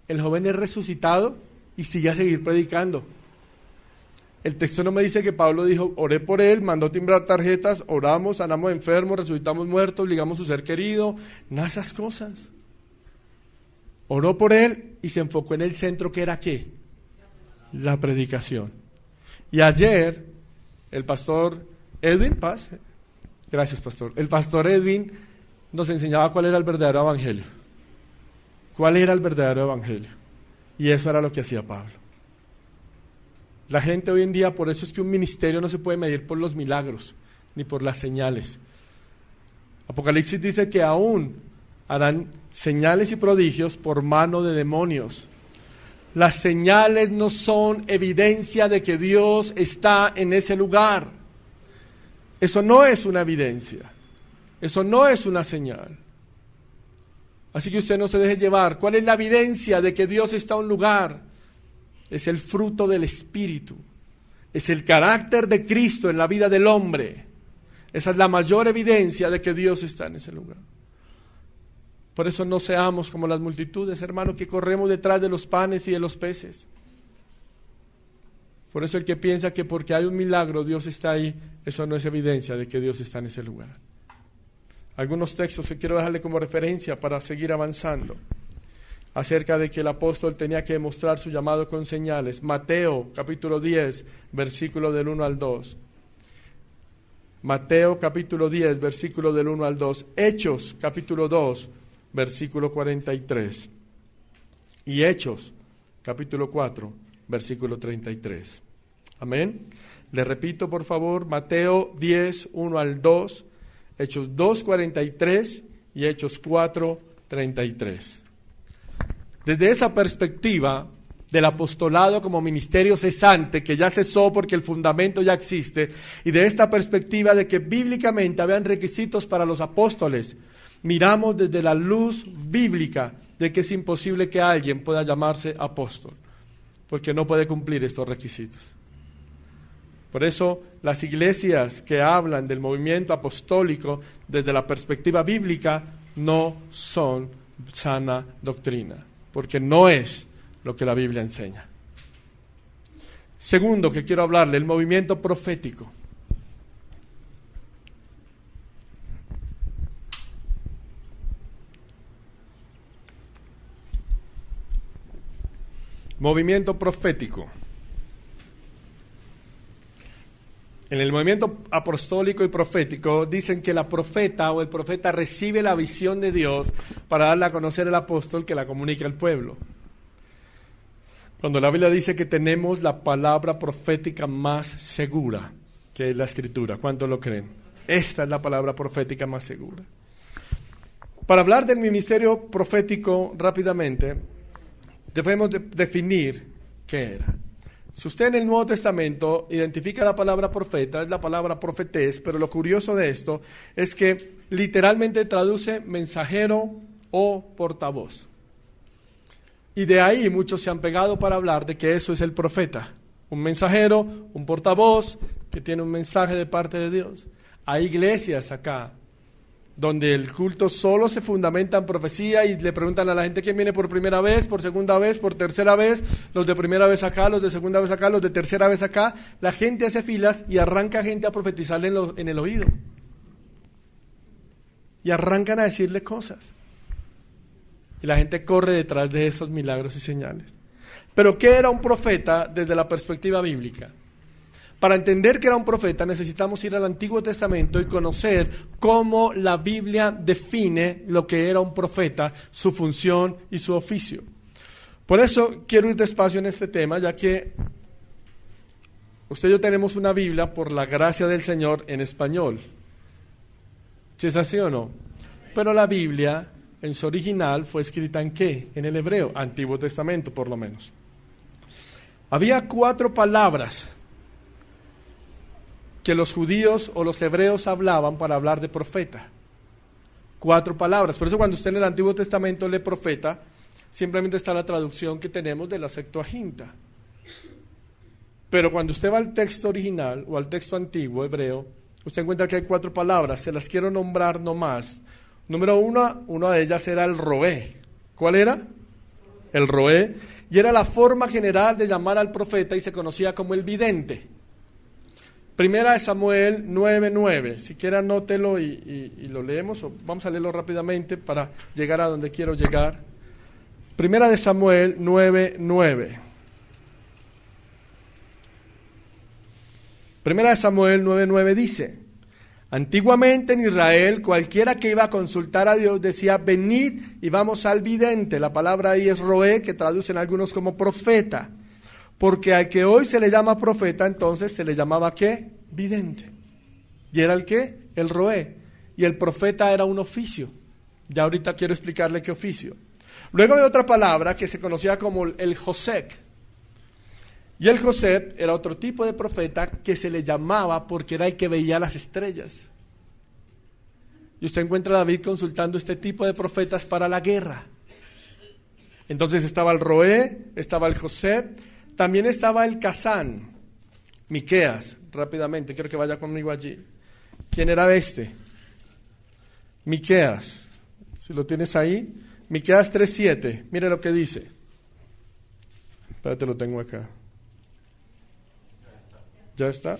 es resucitado y sigue a seguir predicando. El texto no me dice que Pablo dijo, oré por él, mandó timbrar tarjetas, oramos, sanamos enfermos, resucitamos muertos, ligamos su ser querido, nada de esas cosas. Oró por él y se enfocó en el centro, que era ¿qué? La predicación. Y ayer el pastor Edwin Paz, gracias pastor, el pastor Edwin nos enseñaba cuál era el verdadero evangelio. ¿Cuál era el verdadero evangelio? Y eso era lo que hacía Pablo. La gente hoy en día, por eso es que un ministerio no se puede medir por los milagros, ni por las señales. Apocalipsis dice que aún harán señales y prodigios por mano de demonios. Las señales no son evidencia de que Dios está en ese lugar. Eso no es una evidencia. Eso no es una señal. Así que usted no se deje llevar. ¿Cuál es la evidencia de que Dios está en un lugar? Es el fruto del Espíritu. Es el carácter de Cristo en la vida del hombre. Esa es la mayor evidencia de que Dios está en ese lugar. Por eso no seamos como las multitudes, hermano, que corremos detrás de los panes y de los peces. Por eso el que piensa que porque hay un milagro Dios está ahí, eso no es evidencia de que Dios está en ese lugar. Algunos textos que quiero dejarle como referencia para seguir avanzando, acerca de que el apóstol tenía que demostrar su llamado con señales. Mateo capítulo 10, versículo del 1 al 2. Mateo capítulo 10, versículo del 1 al 2. Hechos capítulo 2, versículo 43. Y Hechos capítulo 4, versículo 33. Amén. Le repito, por favor, Mateo 10, 1 al 2, Hechos 2, 43 y Hechos 4, 33. Desde esa perspectiva del apostolado como ministerio cesante, que ya cesó porque el fundamento ya existe, y de esta perspectiva de que bíblicamente habían requisitos para los apóstoles, miramos desde la luz bíblica de que es imposible que alguien pueda llamarse apóstol, porque no puede cumplir estos requisitos. Por eso las iglesias que hablan del movimiento apostólico desde la perspectiva bíblica no son sana doctrina, porque no es lo que la Biblia enseña. Segundo que quiero hablarle, el movimiento profético. Movimiento profético. En el movimiento apostólico y profético dicen que la profeta o el profeta recibe la visión de Dios para darle a conocer al apóstol que la comunica al pueblo. Cuando la Biblia dice que tenemos la palabra profética más segura, que es la Escritura, ¿cuántos lo creen? Esta es la palabra profética más segura. Para hablar del ministerio profético rápidamente, debemos definir qué era. Si usted en el Nuevo Testamento identifica la palabra profeta, es la palabra profetés, pero lo curioso de esto es que literalmente traduce mensajero o portavoz. Y de ahí muchos se han pegado para hablar de que eso es el profeta. Un mensajero, un portavoz que tiene un mensaje de parte de Dios. Hay iglesias acá donde el culto solo se fundamenta en profecía y le preguntan a la gente quién viene por primera vez, por segunda vez, por tercera vez, los de primera vez acá, los de segunda vez acá, los de tercera vez acá. La gente hace filas y arranca gente a profetizarle en el oído. Y arrancan a decirle cosas. Y la gente corre detrás de esos milagros y señales. Pero ¿qué era un profeta desde la perspectiva bíblica? Para entender que era un profeta necesitamos ir al Antiguo Testamento y conocer cómo la Biblia define lo que era un profeta, su función y su oficio. Por eso quiero ir despacio en este tema, ya que usted y yo tenemos una Biblia, por la gracia del Señor, en español. ¿Sí es así o no? Pero la Biblia en su original fue escrita ¿en qué? En el hebreo, Antiguo Testamento por lo menos. Había 4 palabras que los judíos o los hebreos hablaban para hablar de profeta. 4 palabras. Por eso cuando usted en el Antiguo Testamento lee profeta, simplemente está la traducción que tenemos de la Septuaginta. Pero cuando usted va al texto original o al texto antiguo hebreo, usted encuentra que hay 4 palabras. Se las quiero nombrar nomás. Número 1, una de ellas era el roé. ¿Cuál era? El roé. Y era la forma general de llamar al profeta y se conocía como el vidente. Primera de Samuel 9:9. Si quiere anótelo y lo leemos, o vamos a leerlo rápidamente para llegar a donde quiero llegar. Primera de Samuel 9:9. Primera de Samuel 9:9 dice: antiguamente en Israel, cualquiera que iba a consultar a Dios decía, venid y vamos al vidente. La palabra ahí es roé, que traducen algunos como profeta. Porque al que hoy se le llama profeta, entonces se le llamaba ¿qué? Vidente. ¿Y era el qué? El roé. Y el profeta era un oficio. Ya ahorita quiero explicarle qué oficio. Luego hay otra palabra que se conocía como el Josec. Y el José era otro tipo de profeta que se le llamaba porque era el que veía las estrellas. Y usted encuentra a David consultando este tipo de profetas para la guerra. Entonces estaba el roé, estaba el José, también estaba el Casán, Miqueas. Rápidamente, quiero que vaya conmigo allí. ¿Quién era este? Miqueas. Si lo tienes ahí, Miqueas 3:7. Mire lo que dice. Espérate, lo tengo acá. ¿Ya está?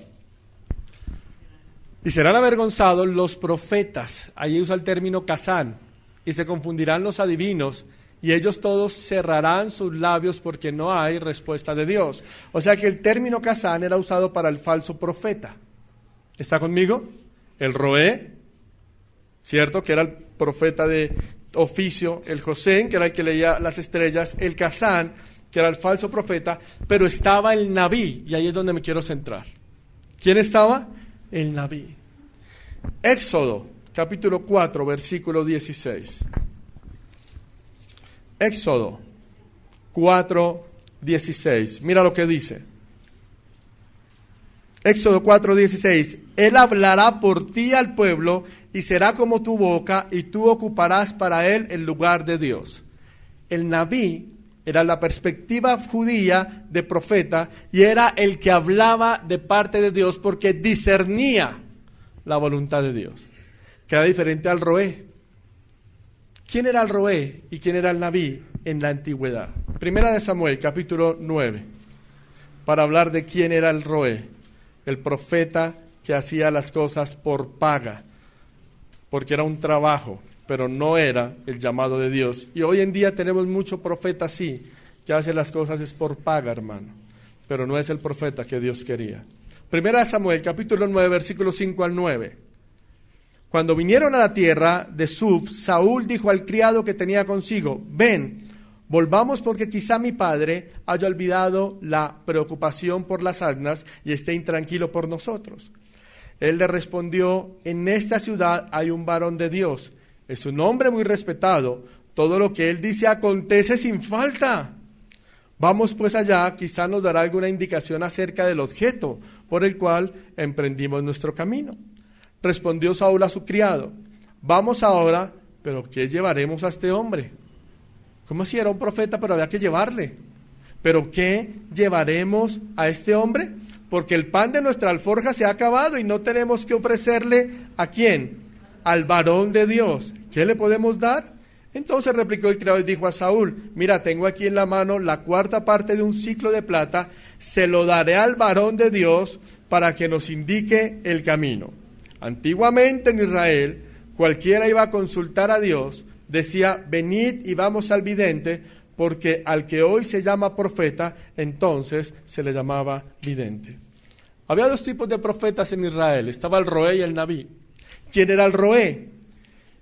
Y serán avergonzados los profetas, allí usa el término Casán, y se confundirán los adivinos, y ellos todos cerrarán sus labios porque no hay respuesta de Dios. O sea que el término Casán era usado para el falso profeta. ¿Está conmigo? El roé, ¿cierto? Que era el profeta de oficio, el José, que era el que leía las estrellas, el Casán, que era el falso profeta, pero estaba el Nabí, y ahí es donde me quiero centrar. ¿Quién estaba? El Nabí. Éxodo, capítulo 4, versículo 16. Éxodo 4, 16. Mira lo que dice. Éxodo 4, 16. Él hablará por ti al pueblo, y será como tu boca, y tú ocuparás para él el lugar de Dios. El Nabí era la perspectiva judía de profeta y era el que hablaba de parte de Dios porque discernía la voluntad de Dios, que era diferente al roé. ¿Quién era el roé y quién era el Nabí en la antigüedad? Primera de Samuel, capítulo 9, para hablar de quién era el roé, el profeta que hacía las cosas por paga, porque era un trabajo, pero no era el llamado de Dios. Y hoy en día tenemos muchos profetas así, que hace las cosas es por paga, hermano, pero no es el profeta que Dios quería. Primera Samuel, capítulo 9, versículos 5 al 9. Cuando vinieron a la tierra de Suf, Saúl dijo al criado que tenía consigo: ven, volvamos, porque quizá mi padre haya olvidado la preocupación por las asnas y esté intranquilo por nosotros. Él le respondió: en esta ciudad hay un varón de Dios, es un hombre muy respetado, todo lo que él dice acontece sin falta. Vamos pues allá, quizá nos dará alguna indicación acerca del objeto por el cual emprendimos nuestro camino. Respondió Saúl a su criado: vamos ahora, pero ¿qué llevaremos a este hombre? ¿Cómo si era un profeta, pero había que llevarle? ¿Pero qué llevaremos a este hombre? Porque el pan de nuestra alforja se ha acabado y no tenemos que ofrecerle ¿a quién? Al varón de Dios. ¿Qué le podemos dar? Entonces replicó el criado y dijo a Saúl: mira, tengo aquí en la mano la cuarta parte de un siclo de plata, se lo daré al varón de Dios para que nos indique el camino. Antiguamente en Israel, cualquiera iba a consultar a Dios, decía: venid y vamos al vidente, porque al que hoy se llama profeta, entonces se le llamaba vidente. Había dos tipos de profetas en Israel, estaba el roé y el nabí. ¿Quién era el roé?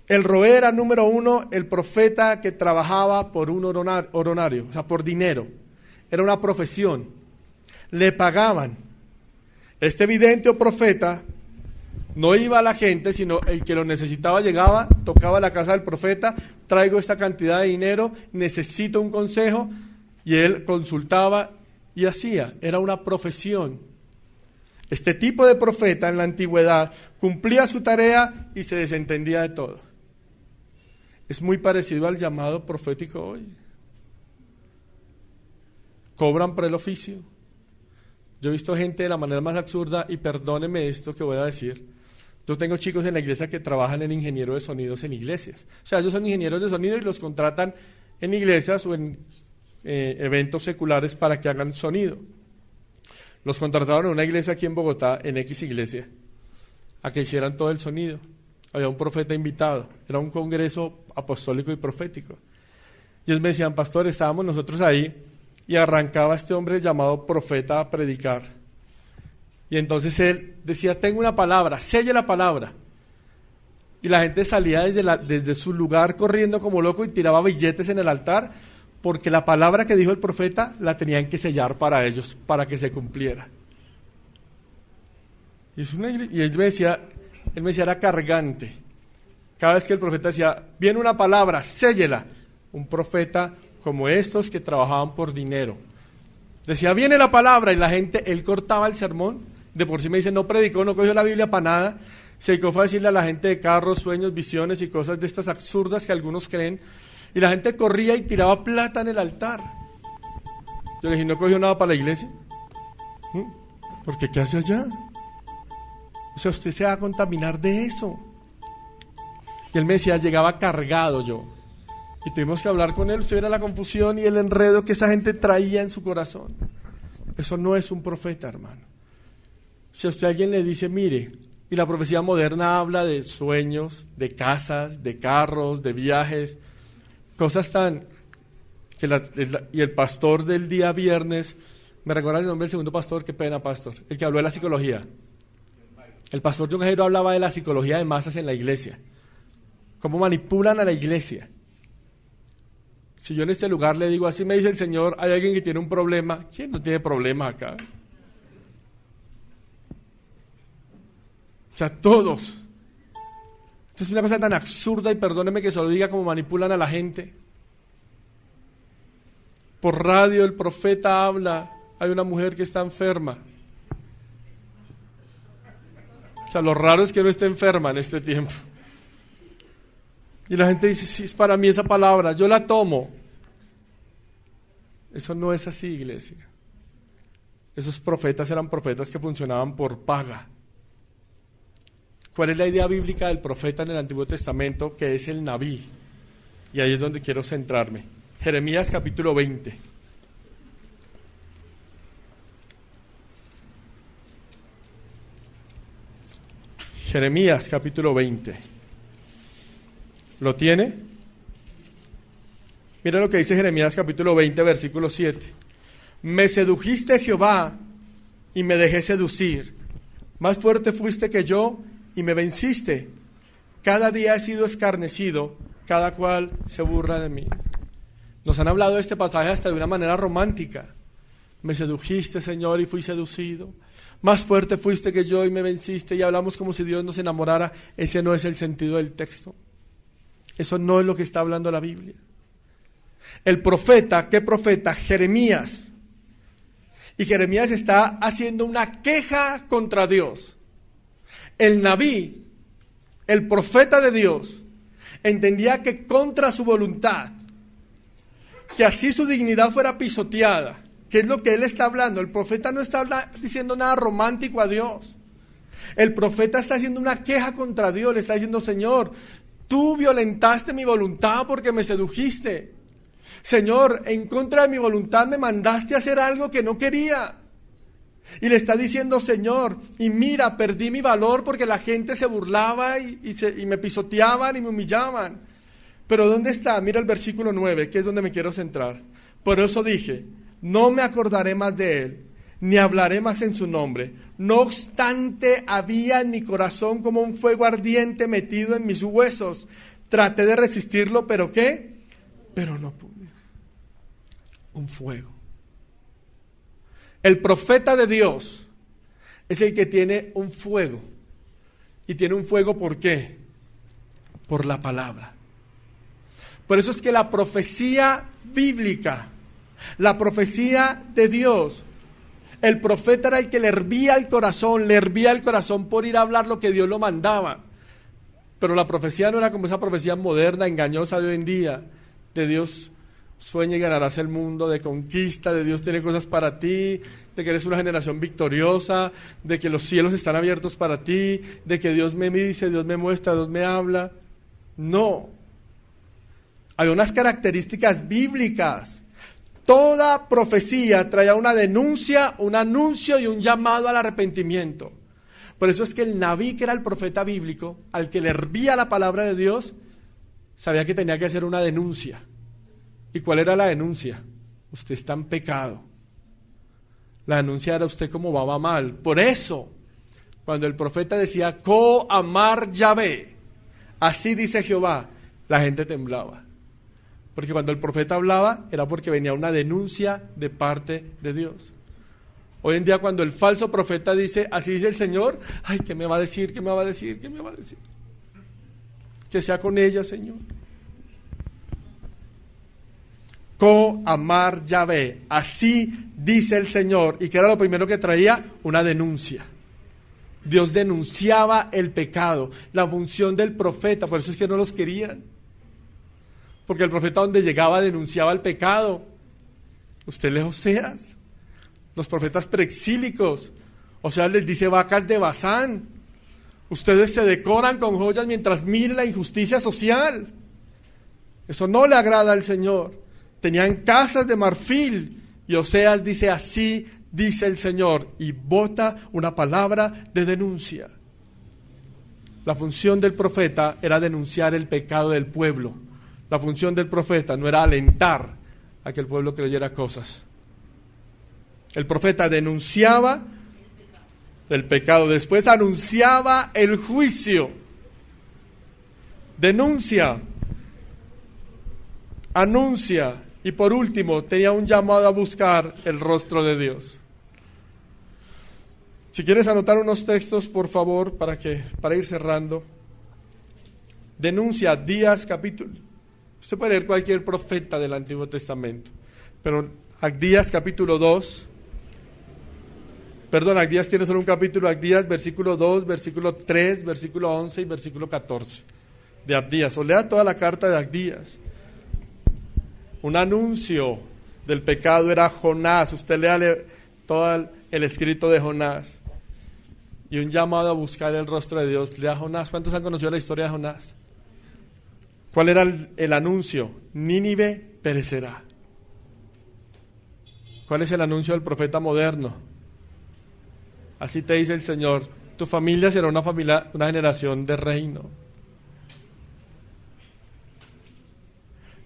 El roé era, número uno, el profeta que trabajaba por un honorario, o sea, por dinero. Era una profesión. Le pagaban. Este vidente o profeta no iba a la gente, sino el que lo necesitaba llegaba, tocaba a la casa del profeta: traigo esta cantidad de dinero, necesito un consejo, y él consultaba y hacía. Era una profesión. Este tipo de profeta en la antigüedad cumplía su tarea y se desentendía de todo. Es muy parecido al llamado profético hoy. Cobran por el oficio. Yo he visto gente de la manera más absurda, y perdónenme esto que voy a decir. Yo tengo chicos en la iglesia que trabajan en ingeniero de sonidos en iglesias. O sea, ellos son ingenieros de sonido y los contratan en iglesias o en eventos seculares para que hagan sonido. Los contrataron en una iglesia aquí en Bogotá, en X iglesia, a que hicieran todo el sonido. Había un profeta invitado, era un congreso apostólico y profético. Y ellos me decían: pastor, estábamos nosotros ahí y arrancaba este hombre llamado profeta a predicar. Y entonces él decía: tengo una palabra, selle la palabra. Y la gente salía desde su lugar corriendo como loco y tiraba billetes en el altar, porque la palabra que dijo el profeta la tenían que sellar para ellos, para que se cumpliera. Y él me decía, era cargante. Cada vez que el profeta decía: viene una palabra, séllela. Un profeta como estos que trabajaban por dinero. Decía: viene la palabra, y la gente, él cortaba el sermón. De por sí me dice: no predicó, no cogió la Biblia para nada. Se dedicó a decirle a la gente de carros, sueños, visiones y cosas de estas absurdas que algunos creen. Y la gente corría y tiraba plata en el altar. Yo le dije: ¿no cogió nada para la iglesia? ¿Por qué? ¿Qué hace allá? O sea, usted se va a contaminar de eso. Y él me decía: llegaba cargado yo. Y tuvimos que hablar con él. Usted viera la confusión y el enredo que esa gente traía en su corazón. Eso no es un profeta, hermano. Si a usted alguien le dice: mire, y la profecía moderna habla de sueños, de casas, de carros, de viajes, cosas tan... y el pastor del día viernes, me recuerda el nombre del segundo pastor, qué pena, pastor, el que habló de la psicología. El pastor John Jairo hablaba de la psicología de masas en la iglesia. Cómo manipulan a la iglesia. Si yo en este lugar le digo: así me dice el Señor, hay alguien que tiene un problema. ¿Quién no tiene problema acá? O sea, todos. Esto es una cosa tan absurda, y perdóneme que se lo diga, como manipulan a la gente. Por radio el profeta habla: hay una mujer que está enferma. O sea, lo raro es que no esté enferma en este tiempo. Y la gente dice: sí, es para mí esa palabra, yo la tomo. Eso no es así, iglesia. Esos profetas eran profetas que funcionaban por paga. ¿Cuál es la idea bíblica del profeta en el Antiguo Testamento? Que es el nabí. Y ahí es donde quiero centrarme. Jeremías capítulo 20. Jeremías capítulo 20. ¿Lo tiene? Mira lo que dice Jeremías capítulo 20, versículo 7. Me sedujiste, Jehová, y me dejé seducir. Más fuerte fuiste que yo y me venciste. Cada día he sido escarnecido, cada cual se burla de mí. Nos han hablado de este pasaje hasta de una manera romántica. Me sedujiste, Señor, y fui seducido. Más fuerte fuiste que yo y me venciste, y hablamos como si Dios nos enamorara. Ese no es el sentido del texto. Eso no es lo que está hablando la Biblia. El profeta, ¿qué profeta? Jeremías. Y Jeremías está haciendo una queja contra Dios. El Nabí, el profeta de Dios, entendía que contra su voluntad, que así su dignidad fuera pisoteada, que es lo que él está hablando. El profeta no está diciendo nada romántico a Dios. El profeta está haciendo una queja contra Dios, le está diciendo: Señor, tú violentaste mi voluntad porque me sedujiste. Señor, en contra de mi voluntad me mandaste a hacer algo que no quería. Y le está diciendo: Señor, y mira, perdí mi valor porque la gente se burlaba y me pisoteaban y me humillaban. Pero ¿dónde está? Mira el versículo 9, que es donde me quiero centrar. Por eso dije: no me acordaré más de él, ni hablaré más en su nombre. No obstante, había en mi corazón como un fuego ardiente metido en mis huesos. Traté de resistirlo, ¿pero qué? Pero no pude. Un fuego. El profeta de Dios es el que tiene un fuego. Y tiene un fuego, ¿por qué? Por la palabra. Por eso es que la profecía bíblica, la profecía de Dios, el profeta era el que le hervía el corazón por ir a hablar lo que Dios lo mandaba. Pero la profecía no era como esa profecía moderna, engañosa de hoy en día, de Dios sueña y ganarás el mundo, de conquista, de Dios tiene cosas para ti, de que eres una generación victoriosa, de que los cielos están abiertos para ti, de que Dios me dice, Dios me muestra, Dios me habla. No. Hay unas características bíblicas. Toda profecía traía una denuncia, un anuncio y un llamado al arrepentimiento. Por eso es que el Nabí, que era el profeta bíblico, al que le hervía la palabra de Dios, sabía que tenía que hacer una denuncia. ¿Y cuál era la denuncia? Usted está en pecado. La denuncia era: usted como va mal. Por eso, cuando el profeta decía: Co amar Yahvé, así dice Jehová, la gente temblaba. Porque cuando el profeta hablaba, era porque venía una denuncia de parte de Dios. Hoy en día, cuando el falso profeta dice: así dice el Señor, ay, ¿qué me va a decir? ¿Qué me va a decir? ¿Qué me va a decir? Que sea con ella, Señor. Co amar Yahvé, así dice el Señor. ¿Y qué era lo primero que traía? Una denuncia. Dios denunciaba el pecado, la función del profeta. Por eso es que no los querían, porque el profeta donde llegaba denunciaba el pecado. Usted lee Oseas, los profetas preexílicos. Oseas les dice: vacas de Basán, ustedes se decoran con joyas mientras miren la injusticia social. Eso no le agrada al Señor. Tenían casas de marfil, y Oseas dice: así dice el Señor, y bota una palabra de denuncia. La función del profeta era denunciar el pecado del pueblo. La función del profeta no era alentar a que el pueblo creyera cosas. El profeta denunciaba el pecado, después anunciaba el juicio. Denuncia, anuncia, y por último tenía un llamado a buscar el rostro de Dios. Si quieres anotar unos textos, por favor, para ir cerrando. Denuncia, Abdías capítulo. Usted puede leer cualquier profeta del Antiguo Testamento, pero Abdías capítulo 2. Perdón, Abdías tiene solo un capítulo. Abdías versículo 2, versículo 3, versículo 11 y versículo 14 de Abdías. O lea toda la carta de Abdías. Un anuncio del pecado era Jonás. Usted lea todo el escrito de Jonás. Y un llamado a buscar el rostro de Dios. Lea Jonás. ¿Cuántos han conocido la historia de Jonás? ¿Cuál era el anuncio? Nínive perecerá. ¿Cuál es el anuncio del profeta moderno? Así te dice el Señor: tu familia será una generación de reino.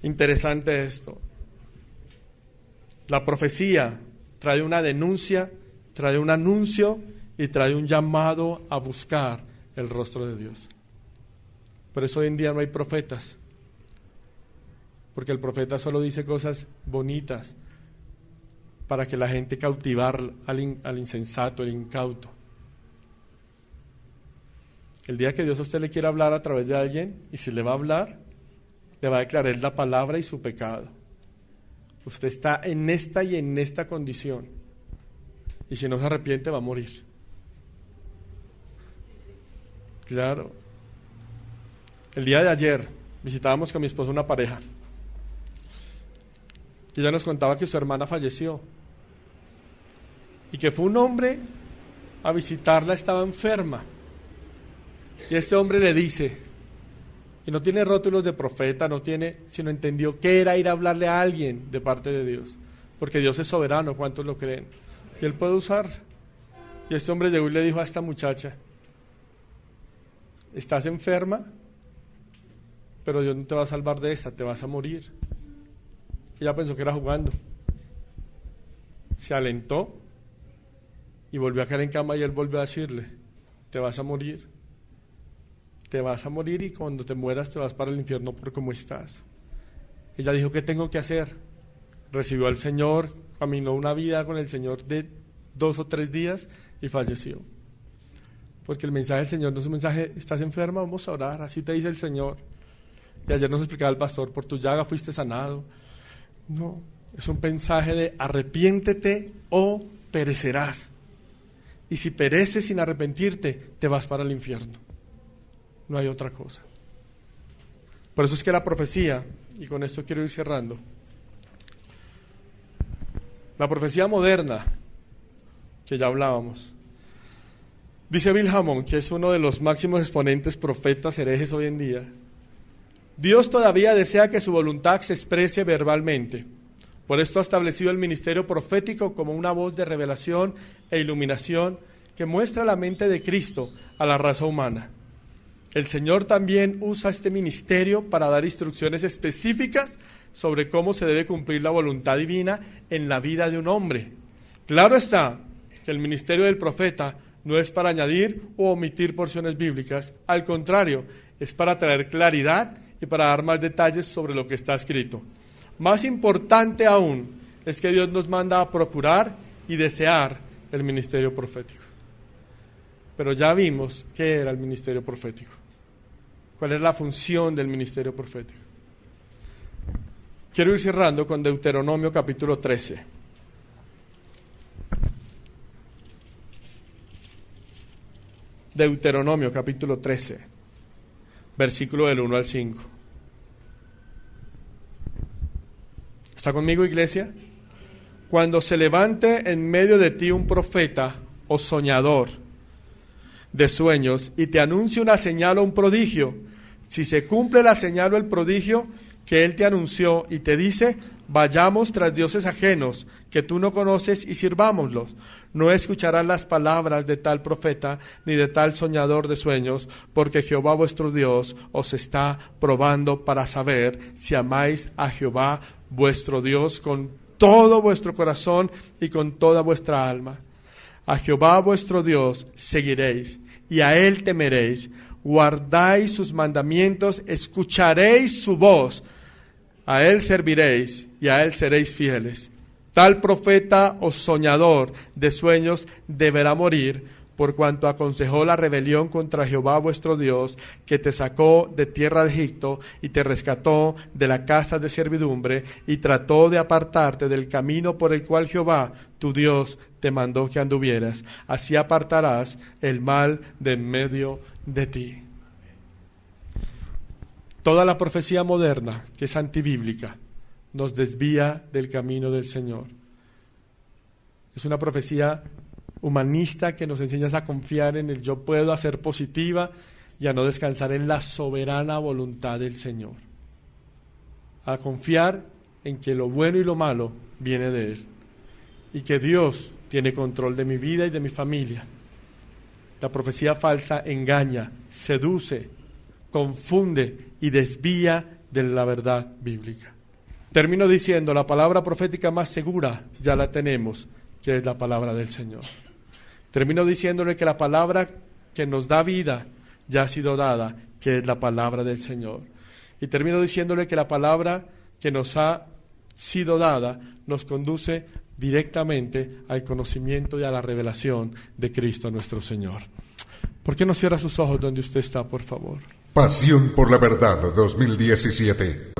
Interesante esto. La profecía trae una denuncia, trae un anuncio y trae un llamado a buscar el rostro de Dios. Por eso hoy en día no hay profetas, porque el profeta solo dice cosas bonitas para que la gente cautivar al insensato, el incauto. El día que Dios a usted le quiera hablar a través de alguien, y si le va a hablar, le va a declarar la palabra y su pecado. Usted está en esta y en esta condición, y si no se arrepiente va a morir. Claro. El día de ayer visitábamos con mi esposo una pareja, y ella nos contaba que su hermana falleció, y que fue un hombre a visitarla, estaba enferma, y este hombre le dice, y no tiene rótulos de profeta, no tiene, sino entendió que era ir a hablarle a alguien de parte de Dios, porque Dios es soberano, ¿cuántos lo creen? Y Él puede usar. Y este hombre llegó y le dijo a esta muchacha, estás enferma, pero Dios no te va a salvar de esta, te vas a morir. Ella pensó que era jugando, se alentó y volvió a caer en cama, y él volvió a decirle, te vas a morir. Te vas a morir, y cuando te mueras te vas para el infierno por cómo estás. Ella dijo, ¿qué tengo que hacer? Recibió al Señor, caminó una vida con el Señor de 2 o 3 días y falleció. Porque el mensaje del Señor no es un mensaje, estás enferma, vamos a orar, así te dice el Señor. Y ayer nos explicaba el pastor, por tu llaga fuiste sanado. No, es un mensaje de arrepiéntete o perecerás. Y si pereces sin arrepentirte, te vas para el infierno. No hay otra cosa. Por eso es que la profecía, y con esto quiero ir cerrando, la profecía moderna, que ya hablábamos, dice Bill Hamon, que es uno de los máximos exponentes profetas herejes hoy en día, Dios todavía desea que su voluntad se exprese verbalmente. Por esto ha establecido el ministerio profético como una voz de revelación e iluminación que muestra la mente de Cristo a la raza humana. El Señor también usa este ministerio para dar instrucciones específicas sobre cómo se debe cumplir la voluntad divina en la vida de un hombre. Claro está que el ministerio del profeta no es para añadir o omitir porciones bíblicas, al contrario, es para traer claridad y para dar más detalles sobre lo que está escrito. Más importante aún es que Dios nos manda a procurar y desear el ministerio profético. Pero ya vimos qué era el ministerio profético. ¿Cuál es la función del ministerio profético? Quiero ir cerrando con Deuteronomio capítulo 13. Deuteronomio capítulo 13, versículo del 1 al 5. ¿Está conmigo, iglesia? Cuando se levante en medio de ti un profeta o soñador de sueños y te anuncie una señal o un prodigio, si se cumple la señal o el prodigio que él te anunció y te dice, vayamos tras dioses ajenos que tú no conoces y sirvámoslos, no escucharás las palabras de tal profeta ni de tal soñador de sueños, porque Jehová vuestro Dios os está probando para saber si amáis a Jehová vuestro Dios con todo vuestro corazón y con toda vuestra alma. A Jehová vuestro Dios seguiréis y a él temeréis, guardáis sus mandamientos, escucharéis su voz, a él serviréis y a él seréis fieles. Tal profeta o soñador de sueños deberá morir, por cuanto aconsejó la rebelión contra Jehová vuestro Dios, que te sacó de tierra de Egipto y te rescató de la casa de servidumbre, y trató de apartarte del camino por el cual Jehová tu Dios te mandó que anduvieras. Así apartarás el mal de en medio de ti. Toda la profecía moderna, que es antibíblica, nos desvía del camino del Señor. Es una profecía humanista que nos enseña a confiar en el yo puedo, a ser positiva y a no descansar en la soberana voluntad del Señor. A confiar en que lo bueno y lo malo viene de Él y que Dios tiene control de mi vida y de mi familia. La profecía falsa engaña, seduce, confunde y desvía de la verdad bíblica. Termino diciendo, la palabra profética más segura ya la tenemos, que es la palabra del Señor. Termino diciéndole que la palabra que nos da vida ya ha sido dada, que es la palabra del Señor. Y termino diciéndole que la palabra que nos ha sido dada nos conduce directamente al conocimiento y a la revelación de Cristo nuestro Señor. ¿Por qué no cierra sus ojos donde usted está, por favor? Pasión por la Verdad 2017.